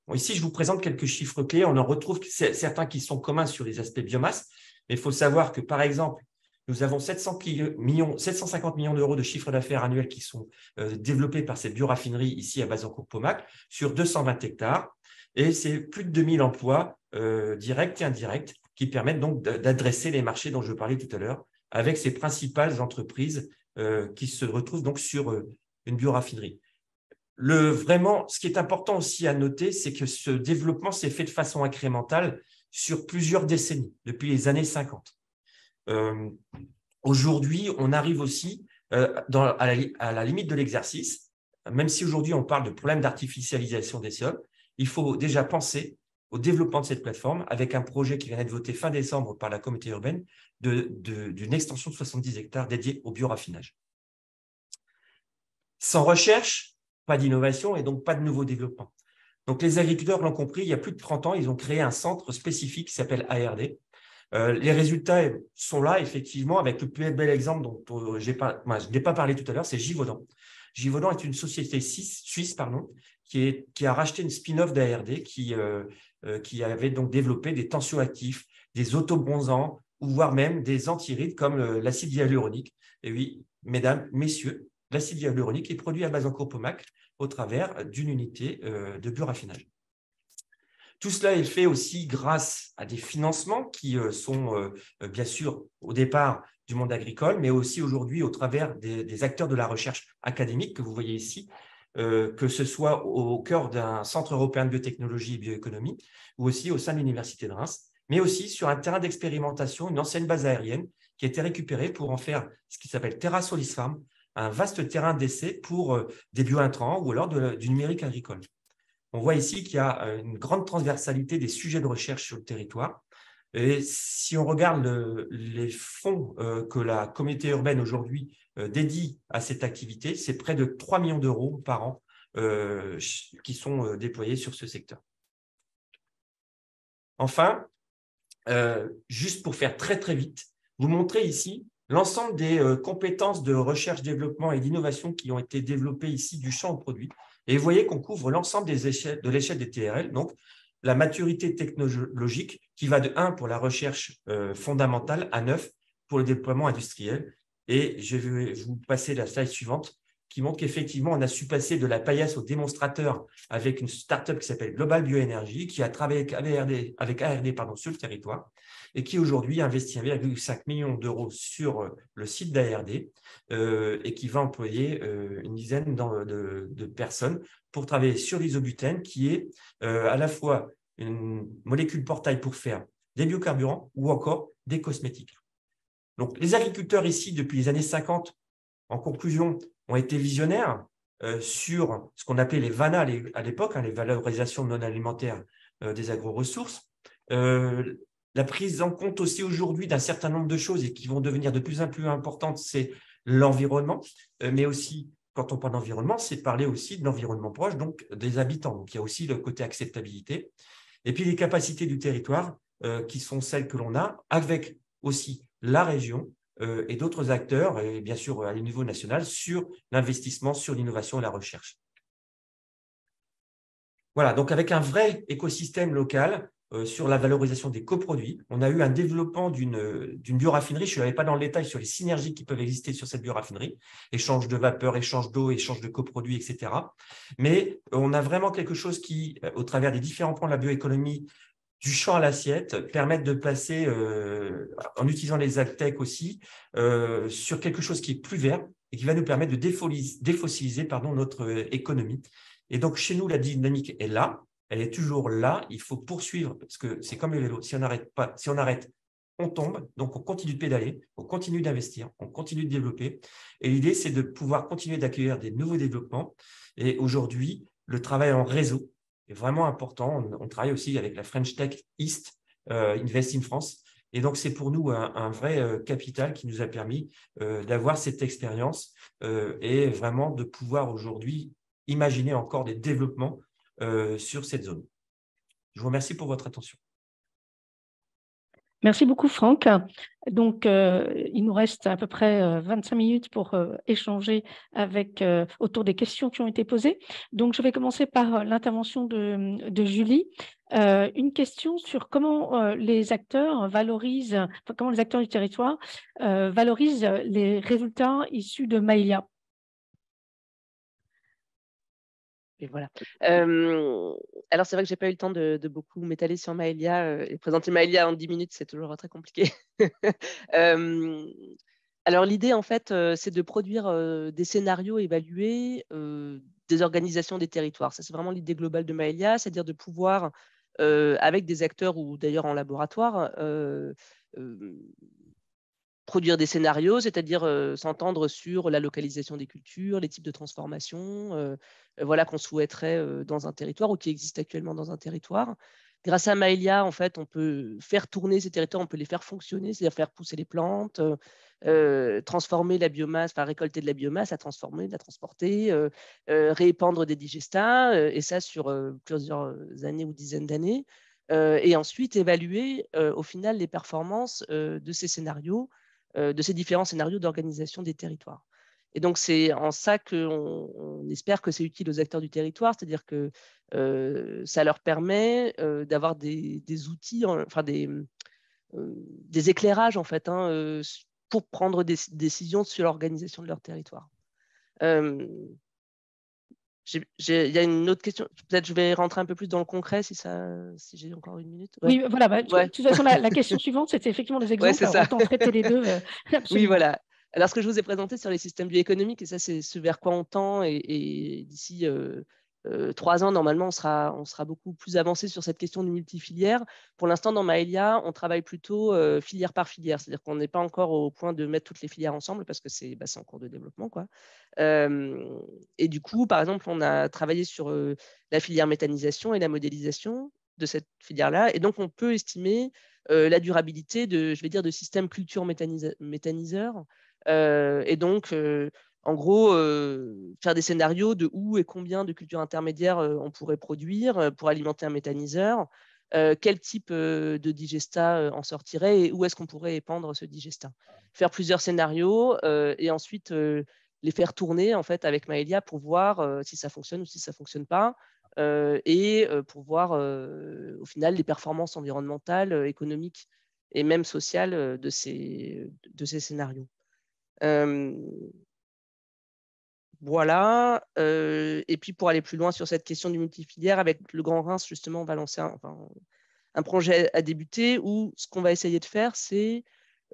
Bon, ici, je vous présente quelques chiffres clés. On en retrouve certains qui sont communs sur les aspects biomasse, mais il faut savoir que, par exemple, nous avons 750 millions d'euros de chiffre d'affaires annuel qui sont développés par cette bioraffinerie ici à Bazancourt-Paumac sur 220 hectares. Et c'est plus de 2000 emplois directs et indirects qui permettent donc d'adresser les marchés dont je parlais tout à l'heure avec ces principales entreprises qui se retrouvent donc sur une bioraffinerie. Vraiment, ce qui est important aussi à noter, c'est que ce développement s'est fait de façon incrémentale sur plusieurs décennies, depuis les années 50. Aujourd'hui, on arrive aussi à la limite de l'exercice, même si aujourd'hui on parle de problème d'artificialisation des sols, il faut déjà penser au développement de cette plateforme avec un projet qui vient d'être voté fin décembre par la communauté urbaine d'une extension de 70 hectares dédiée au bioraffinage. Sans recherche, pas d'innovation et donc pas de nouveau développement. Donc les agriculteurs l'ont compris, il y a plus de 30 ans, ils ont créé un centre spécifique qui s'appelle ARD. Les résultats sont là, effectivement, avec le plus bel exemple dont je n'ai pas parlé tout à l'heure, c'est Givaudan. Givaudan est une société suisse qui a racheté une spin-off d'ARD qui avait donc développé des tensioactifs, des autobronzants, ou voire même des antirides comme l'acide hyaluronique. Et oui, mesdames, messieurs, l'acide hyaluronique est produit à Bazancourt-Paumac au travers d'une unité de bioraffinage. Tout cela est fait aussi grâce à des financements qui sont bien sûr au départ du monde agricole, mais aussi aujourd'hui au travers des acteurs de la recherche académique que vous voyez ici, que ce soit au cœur d'un centre européen de biotechnologie et bioéconomie ou aussi au sein de l'Université de Reims, mais aussi sur un terrain d'expérimentation, une ancienne base aérienne qui a été récupérée pour en faire ce qui s'appelle Terra Solis Farm, un vaste terrain d'essai pour des biointrants ou alors du numérique agricole. On voit ici qu'il y a une grande transversalité des sujets de recherche sur le territoire. Et si on regarde les fonds que la communauté urbaine aujourd'hui dédie à cette activité, c'est près de 3 millions d'euros par an qui sont déployés sur ce secteur. Enfin, juste pour faire très très vite, vous montrer ici l'ensemble des compétences de recherche, développement et d'innovation qui ont été développées ici du champ au produit. Et vous voyez qu'on couvre l'ensemble de l'échelle des TRL, donc la maturité technologique qui va de 1 pour la recherche fondamentale à 9 pour le déploiement industriel. Et je vais vous passer la slide suivante qui montre qu'effectivement, on a su passer de la paillasse au démonstrateur avec une start-up qui s'appelle Global Bioénergie, qui a travaillé avec ARD sur le territoire et qui aujourd'hui investit 1,5 million d'euros sur le site d'ARD et qui va employer une dizaine de personnes pour travailler sur l'isobutène, qui est à la fois une molécule portail pour faire des biocarburants ou encore des cosmétiques. Donc, les agriculteurs ici, depuis les années 50, en conclusion, ont été visionnaires sur ce qu'on appelait les VANA à l'époque, les valorisations non alimentaires des agro-ressources. La prise en compte aussi aujourd'hui d'un certain nombre de choses et qui vont devenir de plus en plus importantes, c'est l'environnement, mais aussi, quand on parle d'environnement, c'est parler aussi de l'environnement proche, donc des habitants. Donc, il y a aussi le côté acceptabilité. Et puis, les capacités du territoire qui sont celles que l'on a, avec aussi la région et d'autres acteurs, et bien sûr à niveau national, sur l'investissement, sur l'innovation et la recherche. Voilà, donc avec un vrai écosystème local sur la valorisation des coproduits, on a eu un développement d'une bioraffinerie. Je ne suis pas dans le détail sur les synergies qui peuvent exister sur cette bioraffinerie, échange de vapeur, échange d'eau, échange de coproduits, etc. Mais on a vraiment quelque chose qui, au travers des différents pans de la bioéconomie, du champ à l'assiette, permettent de passer, en utilisant les agtech aussi, sur quelque chose qui est plus vert et qui va nous permettre de défossiliser notre économie. Et donc, chez nous, la dynamique est là, elle est toujours là, il faut poursuivre, parce que c'est comme le vélo, si on n'arrête pas, si on arrête, on tombe, donc on continue de pédaler, on continue d'investir, on continue de développer. Et l'idée, c'est de pouvoir continuer d'accueillir des nouveaux développements. Et aujourd'hui, le travail en réseau est vraiment important. On travaille aussi avec la French Tech East, Invest in France. Et donc, c'est pour nous un vrai capital qui nous a permis d'avoir cette expérience et vraiment de pouvoir aujourd'hui imaginer encore des développements sur cette zone. Je vous remercie pour votre attention.
Merci beaucoup, Franck. Donc, il nous reste à peu près 25 minutes pour échanger autour des questions qui ont été posées. Donc, je vais commencer par l'intervention de Julie. Une question sur comment les acteurs comment les acteurs du territoire valorisent les résultats issus de Maïlia.
Et voilà. Alors, c'est vrai que je n'ai pas eu le temps de beaucoup m'étaler sur Maëlia. Et présenter Maëlia en 10 minutes, c'est toujours très compliqué. Alors, l'idée, en fait, c'est de produire des scénarios évalués des organisations des territoires. Ça, c'est vraiment l'idée globale de Maëlia, c'est-à-dire de pouvoir, avec des acteurs ou d'ailleurs en laboratoire, produire des scénarios, c'est-à-dire s'entendre sur la localisation des cultures, les types de transformations voilà, qu'on souhaiterait dans un territoire ou qui existent actuellement dans un territoire. Grâce à Maëlia, en fait, on peut faire tourner ces territoires, on peut les faire fonctionner, c'est-à-dire faire pousser les plantes, transformer la biomasse, enfin récolter de la biomasse, la transformer, la transporter, répandre des digestats, et ça sur plusieurs années ou dizaines d'années. Et ensuite évaluer au final les performances de ces scénarios, de ces différents scénarios d'organisation des territoires. Et donc, c'est en ça qu'on espère que c'est utile aux acteurs du territoire, c'est-à-dire que ça leur permet d'avoir des outils, enfin des éclairages, en fait, pour prendre des décisions sur l'organisation de leur territoire. Il y a une autre question. Peut-être je vais rentrer un peu plus dans le concret si j'ai encore une minute.
Ouais. Oui, voilà. De toute façon, la question suivante, c'était effectivement les exemples.
Ouais,
autant traiter les deux.
Oui, voilà. Alors, ce que je vous ai présenté sur les systèmes bioéconomiques, et ça, c'est ce vers quoi on tend, et d'ici 3 ans, normalement, on sera beaucoup plus avancé sur cette question du multifilière. Pour l'instant, dans Maëlia, on travaille plutôt filière par filière, c'est-à-dire qu'on n'est pas encore au point de mettre toutes les filières ensemble parce que c'est en cours de développement, quoi. Et du coup, par exemple, on a travaillé sur la filière méthanisation et la modélisation de cette filière-là, et donc on peut estimer la durabilité de systèmes culture méthaniseurs, et donc en gros, faire des scénarios de où et combien de cultures intermédiaires on pourrait produire pour alimenter un méthaniseur, quel type de digestat en sortirait et où est-ce qu'on pourrait épandre ce digestat. Faire plusieurs scénarios et ensuite les faire tourner en fait, avec Maëlia pour voir si ça fonctionne ou si ça ne fonctionne pas, et pour voir au final les performances environnementales, économiques et même sociales de ces scénarios. Voilà. Et puis, pour aller plus loin sur cette question du multifilière, avec le Grand Reims, justement, on va lancer un projet à débuter où ce qu'on va essayer de faire, c'est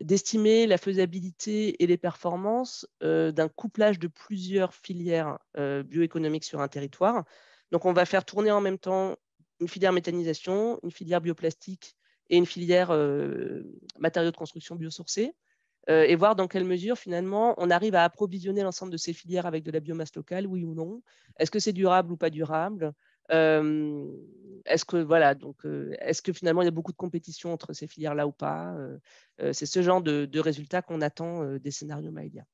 d'estimer la faisabilité et les performances d'un couplage de plusieurs filières bioéconomiques sur un territoire. Donc, on va faire tourner en même temps une filière méthanisation, une filière bioplastique et une filière matériaux de construction biosourcés. et voir dans quelle mesure, finalement, on arrive à approvisionner l'ensemble de ces filières avec de la biomasse locale, oui ou non. Est-ce que c'est durable ou pas durable? Est-ce que, voilà, donc, est-ce que finalement, il y a beaucoup de compétition entre ces filières-là ou pas? C'est ce genre de résultats qu'on attend des scénarios Maëlia.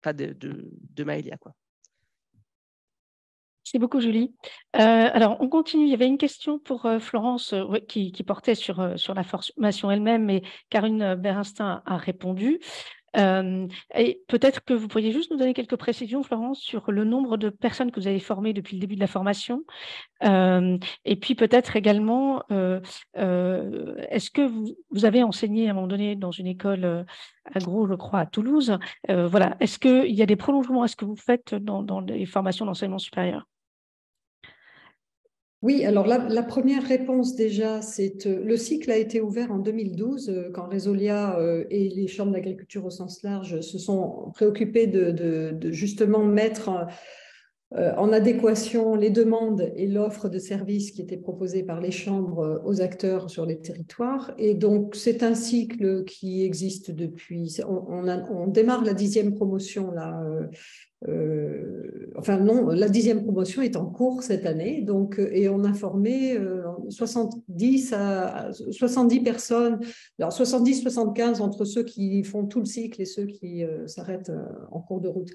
Pas de Maëlia, quoi.
Merci beaucoup, Julie. Alors, on continue. Il y avait une question pour Florence qui portait sur la formation elle-même, mais Karine Berinstin a répondu. Et peut-être que vous pourriez juste nous donner quelques précisions, Florence, sur le nombre de personnes que vous avez formées depuis le début de la formation. Et puis peut-être également, est-ce que vous avez enseigné à un moment donné dans une école agro, je crois, à Toulouse? Voilà. Est-ce qu'il y a des prolongements? Est-ce que vous faites dans les formations d'enseignement supérieur?
Oui, alors la première réponse déjà, c'est le cycle a été ouvert en 2012 quand Résolia et les chambres d'agriculture au sens large se sont préoccupés de justement mettre en adéquation les demandes et l'offre de services qui étaient proposés par les chambres aux acteurs sur les territoires. Et donc, c'est un cycle qui existe depuis… On démarre la 10e promotion là. Enfin non, la 10e promotion est en cours cette année, donc, et on a formé 70 personnes, alors 70-75 entre ceux qui font tout le cycle et ceux qui s'arrêtent en cours de route.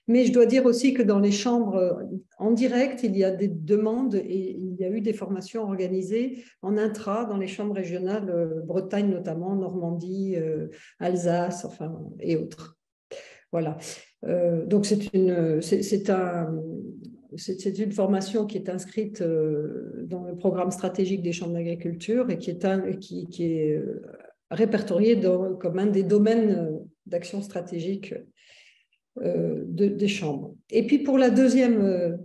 Mais je dois dire aussi que dans les chambres en direct, il y a des demandes et il y a eu des formations organisées en intra dans les chambres régionales, Bretagne notamment, Normandie, Alsace, enfin, et autres. Voilà. Donc, c'est une formation qui est inscrite dans le programme stratégique des chambres d'agriculture et qui est répertoriée comme un des domaines d'action stratégique des chambres. Et puis, pour la deuxième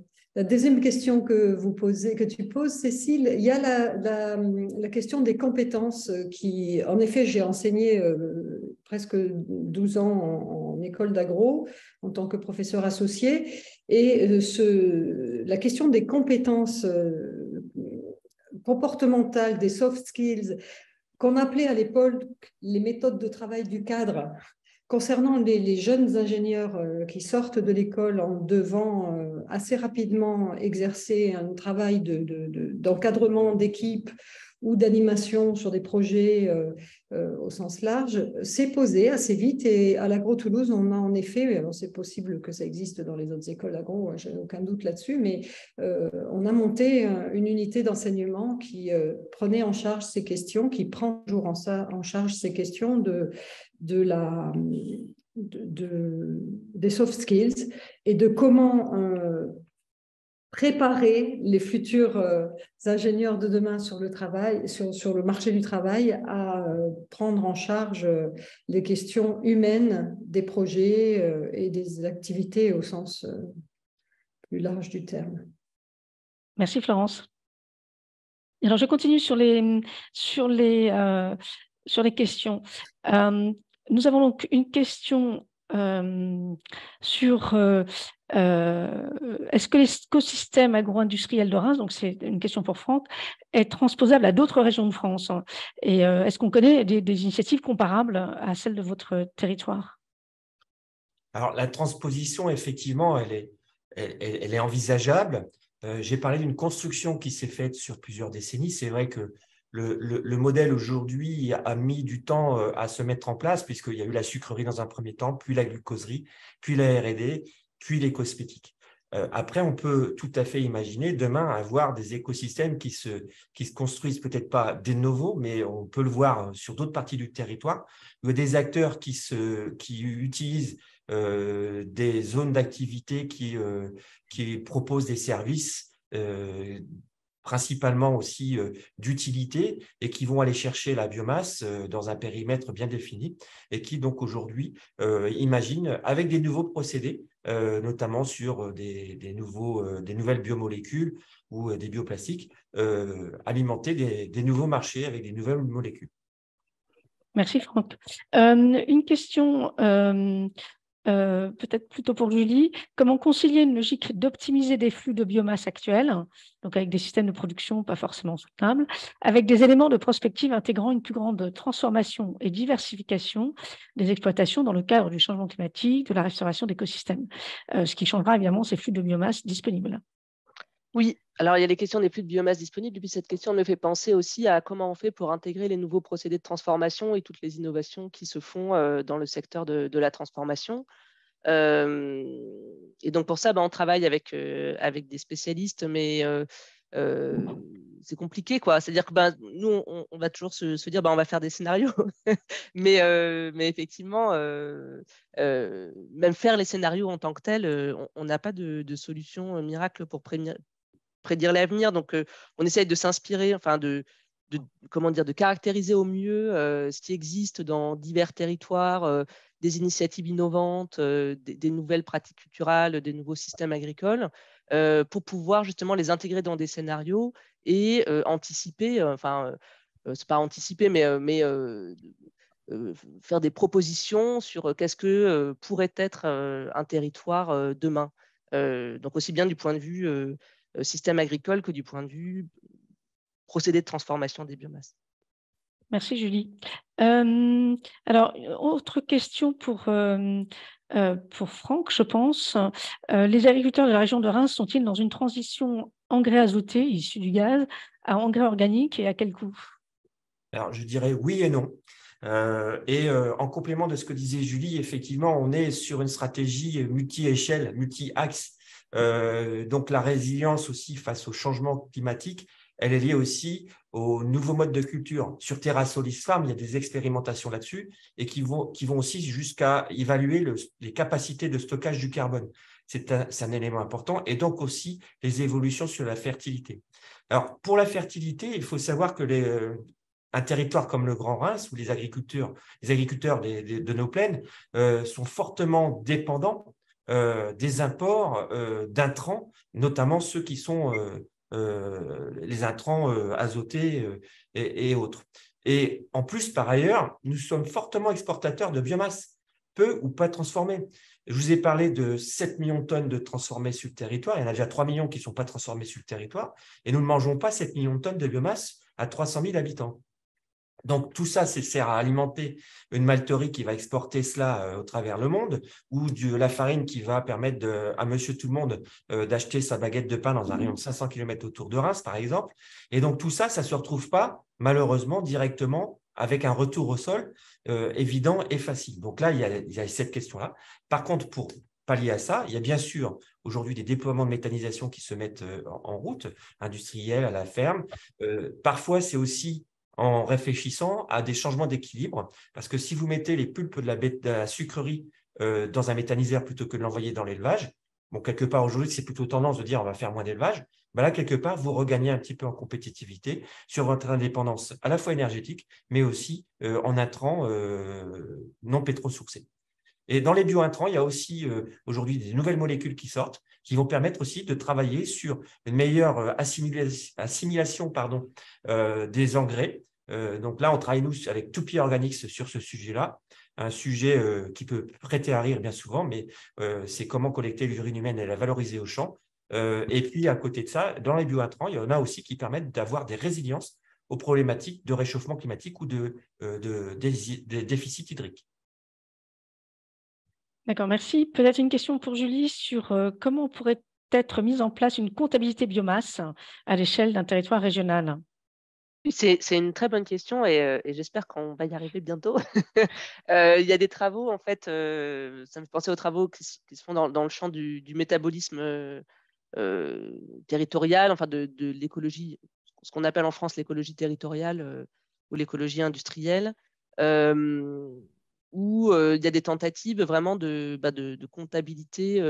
question que tu poses, Cécile, il y a la question des compétences qui, en effet, j'ai enseigné presque 12 ans en école d'agro en tant que professeur associé. Et la question des compétences comportementales, des soft skills, qu'on appelait à l'époque les méthodes de travail du cadre, concernant les jeunes ingénieurs qui sortent de l'école en devant assez rapidement exercer un travail d'encadrement d'équipe ou d'animation sur des projets au sens large, s'est posé assez vite. Et à l'Agro-Toulouse, on a en effet, alors c'est possible que ça existe dans les autres écoles agro, j'ai aucun doute là-dessus, mais on a monté une unité d'enseignement qui prenait en charge ces questions, qui prend toujours en charge ces questions des soft skills et de comment préparer les futurs ingénieurs de demain sur le travail, sur le marché du travail, à prendre en charge les questions humaines des projets et des activités au sens plus large du terme.
Merci Florence. Alors je continue sur les questions. Nous avons donc une question sur est-ce que l'écosystème agro-industriel de Reims, donc c'est une question pour Franck, est transposable à d'autres régions de France? Et est-ce qu'on connaît des initiatives comparables à celles de votre territoire?
Alors, la transposition, effectivement, elle est envisageable. J'ai parlé d'une construction qui s'est faite sur plusieurs décennies. C'est vrai que le modèle aujourd'hui a mis du temps à se mettre en place, puisqu'il y a eu la sucrerie dans un premier temps, puis la glucoserie, puis la R&D, puis les cosmétiques. Après, on peut tout à fait imaginer demain avoir des écosystèmes qui se construisent peut-être pas de novo, mais on peut le voir sur d'autres parties du territoire, des acteurs qui utilisent des zones d'activité qui proposent des services principalement aussi d'utilité et qui vont aller chercher la biomasse dans un périmètre bien défini et qui donc aujourd'hui imaginent avec des nouveaux procédés, notamment sur des nouvelles biomolécules ou des bioplastiques, alimenter des nouveaux marchés avec des nouvelles molécules.
Merci Franck. Une question peut-être plutôt pour Julie, comment concilier une logique d'optimiser des flux de biomasse actuels, donc avec des systèmes de production pas forcément soutenables, avec des éléments de prospective intégrant une plus grande transformation et diversification des exploitations dans le cadre du changement climatique, de la restauration d'écosystèmes, ce qui changera évidemment ces flux de biomasse disponibles.
Oui, alors il y a les questions des flux de biomasse disponibles, et puis cette question me fait penser aussi à comment on fait pour intégrer les nouveaux procédés de transformation et toutes les innovations qui se font dans le secteur de la transformation. Et donc pour ça, on travaille avec des spécialistes, mais c'est compliqué, quoi. C'est-à-dire que nous, on va toujours se dire, on va faire des scénarios, mais effectivement, même faire les scénarios en tant que tels, on n'a pas de solution miracle pour prédire l'avenir. Donc, on essaye de s'inspirer, enfin de caractériser au mieux ce qui existe dans divers territoires, des initiatives innovantes, des nouvelles pratiques culturales, des nouveaux systèmes agricoles, pour pouvoir justement les intégrer dans des scénarios et anticiper, c'est pas anticiper, mais faire des propositions sur qu'est-ce que pourrait être un territoire demain. Donc aussi bien du point de vue système agricole que du point de vue procédé de transformation des biomasses.
Merci Julie. Alors, autre question pour Franck, je pense. Les agriculteurs de la région de Reims sont-ils dans une transition engrais azoté issu du gaz à engrais organique et à quel coût?
Alors, je dirais oui et non. En complément de ce que disait Julie, effectivement, on est sur une stratégie multi-échelle, multi-axe. Donc, la résilience aussi face au changement climatique, elle est liée aussi aux nouveaux modes de culture. Sur Terra Solis Farm, il y a des expérimentations là-dessus et qui vont aussi jusqu'à évaluer les capacités de stockage du carbone. C'est un élément important. Et donc aussi les évolutions sur la fertilité. Alors, pour la fertilité, il faut savoir que un territoire comme le Grand Reims, où les agriculteurs de nos plaines sont fortement dépendants des imports d'intrants, notamment ceux qui sont les intrants azotés et autres. Et en plus, par ailleurs, nous sommes fortement exportateurs de biomasse, peu ou pas transformée. Je vous ai parlé de 7 millions de tonnes de transformées sur le territoire. Il y en a déjà 3 millions qui ne sont pas transformées sur le territoire. Et nous ne mangeons pas 7 millions de tonnes de biomasse à 300 000 habitants. Donc, tout ça, ça sert à alimenter une malterie qui va exporter cela au travers le monde, ou de la farine qui va permettre à monsieur tout le monde d'acheter sa baguette de pain dans un rayon de 500 km autour de Reims, par exemple. Et donc, tout ça, ça ne se retrouve pas, malheureusement, directement avec un retour au sol évident et facile. Donc là, il y a cette question-là. Par contre, pour pallier à ça, il y a bien sûr aujourd'hui des déploiements de méthanisation qui se mettent en route, industriels, à la ferme. Parfois, c'est aussi en réfléchissant à des changements d'équilibre. Parce que si vous mettez les pulpes de la sucrerie dans un méthaniseur plutôt que de l'envoyer dans l'élevage, quelque part aujourd'hui, c'est plutôt tendance de dire on va faire moins d'élevage. Là, quelque part, vous regagnez un petit peu en compétitivité sur votre indépendance à la fois énergétique, mais aussi en intrants non pétro-sourcés. Et dans les biointrants, il y a aussi aujourd'hui des nouvelles molécules qui sortent, qui vont permettre aussi de travailler sur une meilleure assimilation des engrais. Donc là, on travaille, nous, avec Toupy Organics sur ce sujet-là, un sujet qui peut prêter à rire bien souvent, mais c'est comment collecter l'urine humaine et la valoriser au champ. Et puis, à côté de ça, dans les biointrants, il y en a aussi qui permettent d'avoir des résiliences aux problématiques de réchauffement climatique ou de déficit hydrique.
D'accord, merci. Peut-être une question pour Julie sur comment pourrait être mise en place une comptabilité biomasse à l'échelle d'un territoire régional.
C'est une très bonne question et j'espère qu'on va y arriver bientôt. Il y a des travaux, en fait, ça me fait penser aux travaux qui se font dans le champ du métabolisme territorial, enfin de l'écologie, ce qu'on appelle en France l'écologie territoriale ou l'écologie industrielle, où il y a des tentatives vraiment de comptabilité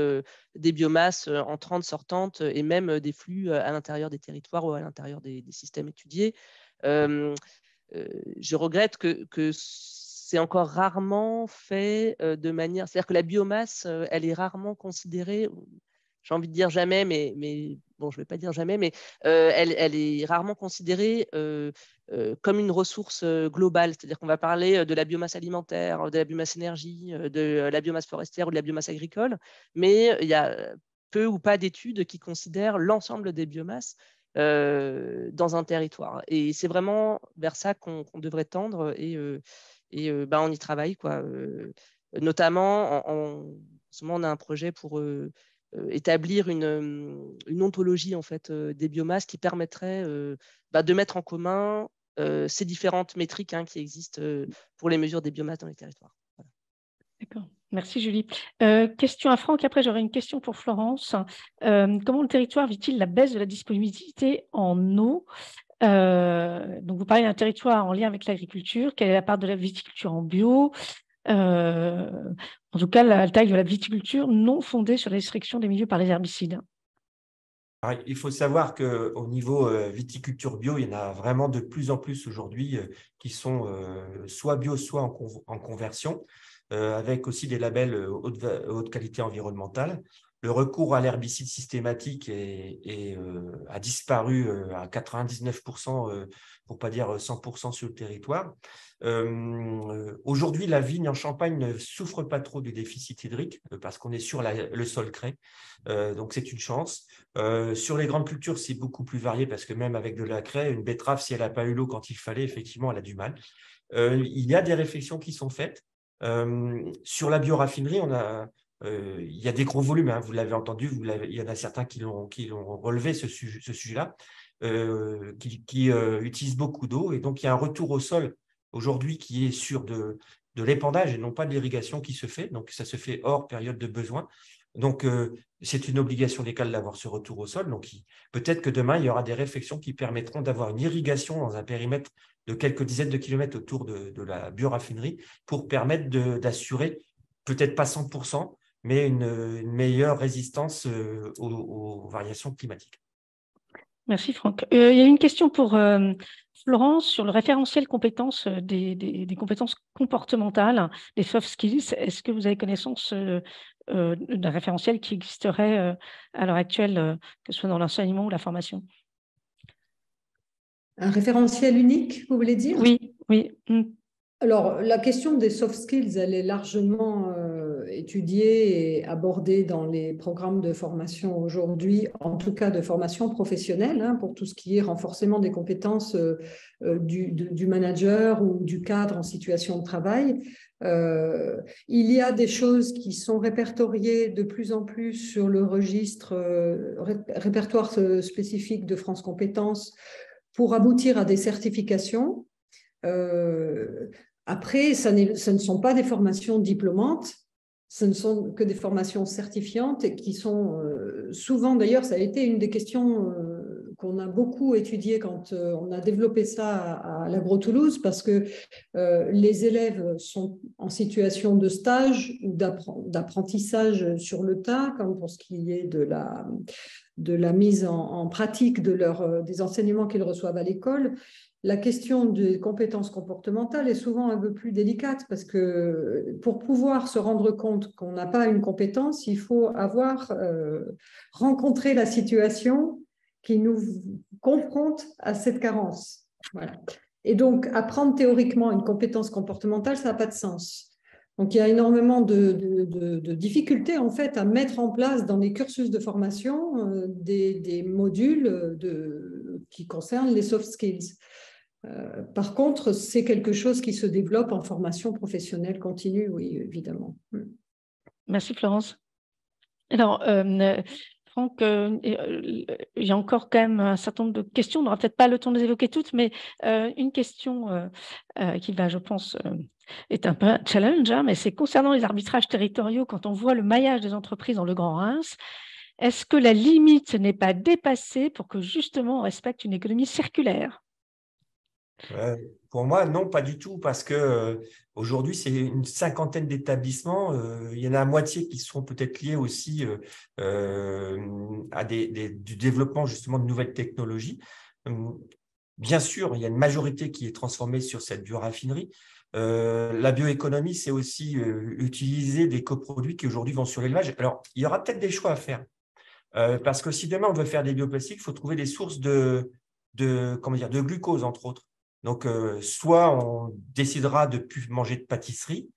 des biomasses entrantes, sortantes et même des flux à l'intérieur des territoires ou à l'intérieur des systèmes étudiés. Je regrette que c'est encore rarement fait de manière… C'est-à-dire que la biomasse, elle est rarement considérée, j'ai envie de dire jamais, mais bon, je ne vais pas dire jamais, mais elle est rarement considérée comme une ressource globale. C'est-à-dire qu'on va parler de la biomasse alimentaire, de la biomasse énergie, de la biomasse forestière ou de la biomasse agricole, mais il y a peu ou pas d'études qui considèrent l'ensemble des biomasses dans un territoire. Et c'est vraiment vers ça qu'on devrait tendre et on y travaille, quoi. Notamment, en ce moment, on a un projet pour établir une ontologie en fait, des biomasses qui permettrait de mettre en commun ces différentes métriques qui existent pour les mesures des biomasses dans les territoires. Voilà.
D'accord. Merci Julie. Question à Franck, après j'aurai une question pour Florence. Comment le territoire vit-il la baisse de la disponibilité en eau? Donc vous parlez d'un territoire en lien avec l'agriculture. Quelle est la part de la viticulture en bio? En tout cas, la taille de la viticulture non fondée sur la destruction des milieux par les herbicides.
Alors, il faut savoir qu'au niveau viticulture bio, il y en a vraiment de plus en plus aujourd'hui qui sont soit bio, soit en conversion, avec aussi des labels haute qualité environnementale. Le recours à l'herbicide systématique a disparu à 99%, pour ne pas dire 100% sur le territoire. Aujourd'hui, la vigne en Champagne ne souffre pas trop du déficit hydrique parce qu'on est sur le sol craie, donc c'est une chance. Sur les grandes cultures, c'est beaucoup plus varié parce que même avec de la craie, une betterave, si elle n'a pas eu l'eau quand il fallait, effectivement, elle a du mal. Il y a des réflexions qui sont faites. Sur la bioraffinerie, il y a des gros volumes, vous l'avez entendu, il y en a certains qui l'ont relevé, ce sujet-là, qui utilisent beaucoup d'eau. Et donc, il y a un retour au sol aujourd'hui qui est sur de l'épandage et non pas de l'irrigation qui se fait. Donc, ça se fait hors période de besoin. Donc, c'est une obligation légale d'avoir ce retour au sol. Donc, peut-être que demain, il y aura des réflexions qui permettront d'avoir une irrigation dans un périmètre de quelques dizaines de kilomètres autour de la bioraffinerie pour permettre d'assurer, peut-être pas 100%, mais une meilleure résistance aux variations climatiques.
Merci Franck. Il y a une question pour Florence sur le référentiel compétences des compétences comportementales, des soft skills. Est-ce que vous avez connaissance d'un référentiel qui existerait à l'heure actuelle, que ce soit dans l'enseignement ou la formation?
Un référentiel unique, vous voulez dire?
Oui, oui.
Alors, la question des soft skills, elle est largement étudiée et abordée dans les programmes de formation aujourd'hui, en tout cas de formation professionnelle, pour tout ce qui est renforcement des compétences du manager ou du cadre en situation de travail. Il y a des choses qui sont répertoriées de plus en plus sur le registre répertoire spécifique de France Compétences pour aboutir à des certifications. Après, ce ne sont pas des formations diplômantes, ce ne sont que des formations certifiantes et qui sont souvent, d'ailleurs, ça a été une des questions qu'on a beaucoup étudiées quand on a développé ça à l'Agro-Toulouse, parce que les élèves sont en situation de stage ou d'apprentissage sur le tas, comme pour ce qui est de la mise en pratique des enseignements qu'ils reçoivent à l'école. La question des compétences comportementales est souvent un peu plus délicate parce que pour pouvoir se rendre compte qu'on n'a pas une compétence, il faut avoir rencontré la situation qui nous confronte à cette carence. Voilà. Et donc, apprendre théoriquement une compétence comportementale, ça n'a pas de sens. Donc, il y a énormément de difficultés en fait à mettre en place dans les cursus de formation des modules qui concernent les soft skills. Par contre, c'est quelque chose qui se développe en formation professionnelle continue, oui, évidemment.
Merci Florence. Alors, Franck, il y a encore quand même un certain nombre de questions. On n'aura peut-être pas le temps de les évoquer toutes, mais une question qui va, je pense, est un peu un challenge, mais c'est concernant les arbitrages territoriaux. Quand on voit le maillage des entreprises dans le Grand Reims, est-ce que la limite n'est pas dépassée pour que justement on respecte une économie circulaire?
Pour moi, non, pas du tout, parce que aujourd'hui, c'est une cinquantaine d'établissements. Il y en a la moitié qui seront peut-être liés aussi à du développement justement de nouvelles technologies. Bien sûr, il y a une majorité qui est transformée sur cette bioraffinerie. La bioéconomie, c'est aussi utiliser des coproduits qui aujourd'hui vont sur l'élevage. Alors, il y aura peut-être des choix à faire. Parce que si demain on veut faire des bioplastiques, il faut trouver des sources de glucose, entre autres. Donc, soit on décidera de ne plus manger de pâtisserie,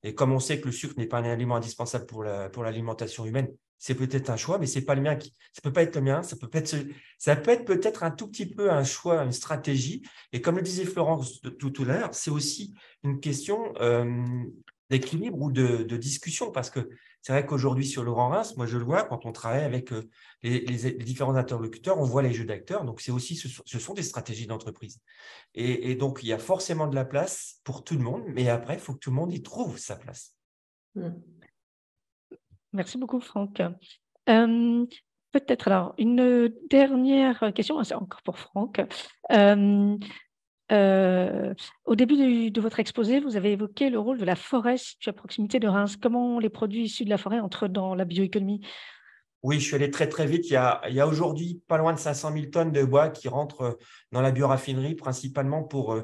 et comme on sait que le sucre n'est pas un aliment indispensable pour l'alimentation humaine, c'est peut-être un choix, mais c'est pas le mien. Ça peut pas être le mien, ça peut être peut-être un tout petit peu un choix, une stratégie. Et comme le disait Florence tout à l'heure, c'est aussi une question d'équilibre ou de discussion, parce que c'est vrai qu'aujourd'hui, sur le Grand Reims, moi je le vois, quand on travaille avec les différents interlocuteurs, on voit les jeux d'acteurs. Donc, ce sont des stratégies d'entreprise. Et donc, il y a forcément de la place pour tout le monde, mais après, il faut que tout le monde y trouve sa place.
Merci beaucoup, Franck. Peut-être alors une dernière question, c'est encore pour Franck. Au début de votre exposé, vous avez évoqué le rôle de la forêt située à proximité de Reims. Comment les produits issus de la forêt entrent dans la bioéconomie?
Oui, je suis allé très, très vite. Il y a aujourd'hui pas loin de 500 000 tonnes de bois qui rentrent dans la bioraffinerie, principalement pour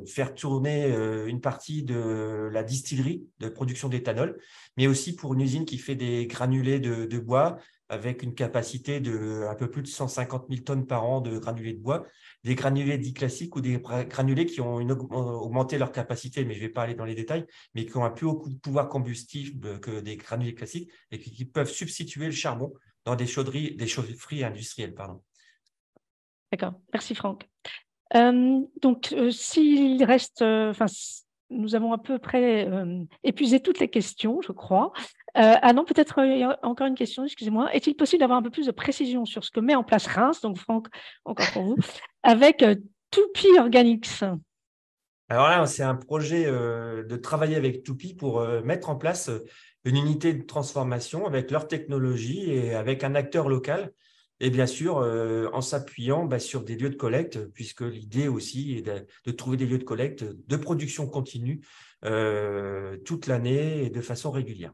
faire tourner une partie de la distillerie de production d'éthanol, mais aussi pour une usine qui fait des granulés de bois avec une capacité de un peu plus de 150 000 tonnes par an de granulés de bois, des granulés dits classiques ou des granulés qui ont augmenté leur capacité, mais je ne vais pas aller dans les détails, mais qui ont un plus haut pouvoir combustible que des granulés classiques et qui peuvent substituer le charbon dans des chaufferies industrielles. Pardon.
D'accord, merci Franck. Donc, s'il reste, nous avons à peu près épuisé toutes les questions, je crois. Ah non, peut-être encore une question, excusez-moi. Est-il possible d'avoir un peu plus de précision sur ce que met en place Reims, donc Franck, encore pour vous, avec Toupy Organics?
Alors là, c'est un projet de travailler avec Toupy pour mettre en place une unité de transformation avec leur technologie et avec un acteur local. Et bien sûr, en s'appuyant sur des lieux de collecte, puisque l'idée aussi est de trouver des lieux de collecte de production continue toute l'année et de façon régulière.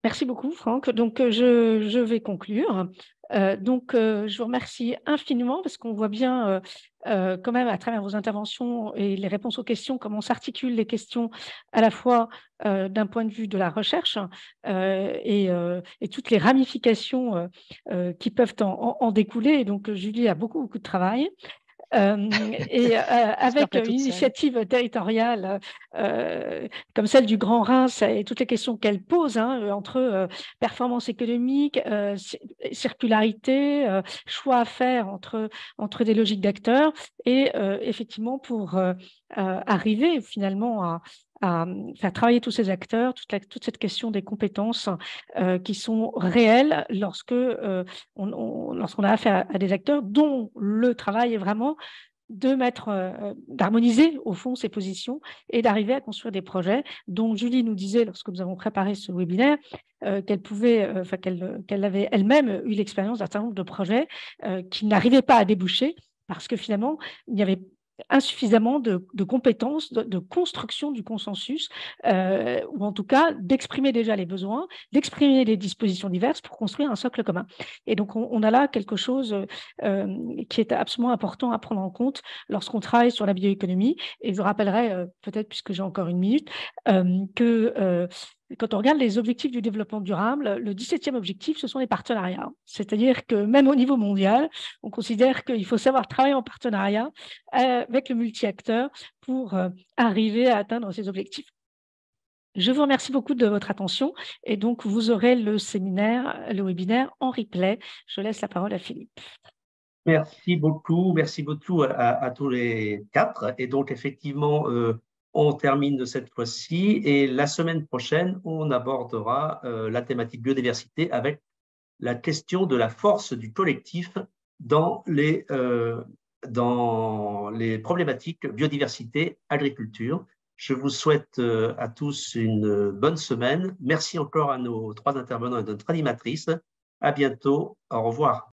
Merci beaucoup, Franck. Donc, je vais conclure. Je vous remercie infiniment parce qu'on voit bien quand même à travers vos interventions et les réponses aux questions comment s'articulent les questions à la fois d'un point de vue de la recherche et toutes les ramifications qui peuvent en découler. Et donc, Julie a beaucoup, beaucoup de travail. Avec une initiative territoriale comme celle du Grand Reims et toutes les questions qu'elle pose entre performance économique, circularité, choix à faire entre des logiques d'acteurs et effectivement pour arriver finalement à faire travailler tous ces acteurs, toute cette question des compétences qui sont réelles lorsqu'on a affaire à des acteurs dont le travail est vraiment d'harmoniser au fond ces positions et d'arriver à construire des projets dont Julie nous disait lorsque nous avons préparé ce webinaire qu'elle avait elle-même eu l'expérience d'un certain nombre de projets qui n'arrivaient pas à déboucher parce que finalement il y avait insuffisamment de compétences, de construction du consensus, ou en tout cas d'exprimer déjà les besoins, d'exprimer les dispositions diverses pour construire un socle commun. Et donc, on a là quelque chose qui est absolument important à prendre en compte lorsqu'on travaille sur la bioéconomie. Et je rappellerai, peut-être puisque j'ai encore une minute, que quand on regarde les objectifs du développement durable, le 17e objectif, ce sont les partenariats. C'est-à-dire que même au niveau mondial, on considère qu'il faut savoir travailler en partenariat avec le multi-acteur pour arriver à atteindre ces objectifs. Je vous remercie beaucoup de votre attention et donc vous aurez le webinaire en replay. Je laisse la parole à Philippe.
Merci beaucoup à tous les quatre. Et donc, effectivement, on termine cette fois-ci et la semaine prochaine, on abordera la thématique biodiversité avec la question de la force du collectif dans les problématiques biodiversité, agriculture. Je vous souhaite à tous une bonne semaine. Merci encore à nos 3 intervenants et notre animatrice. À bientôt. Au revoir.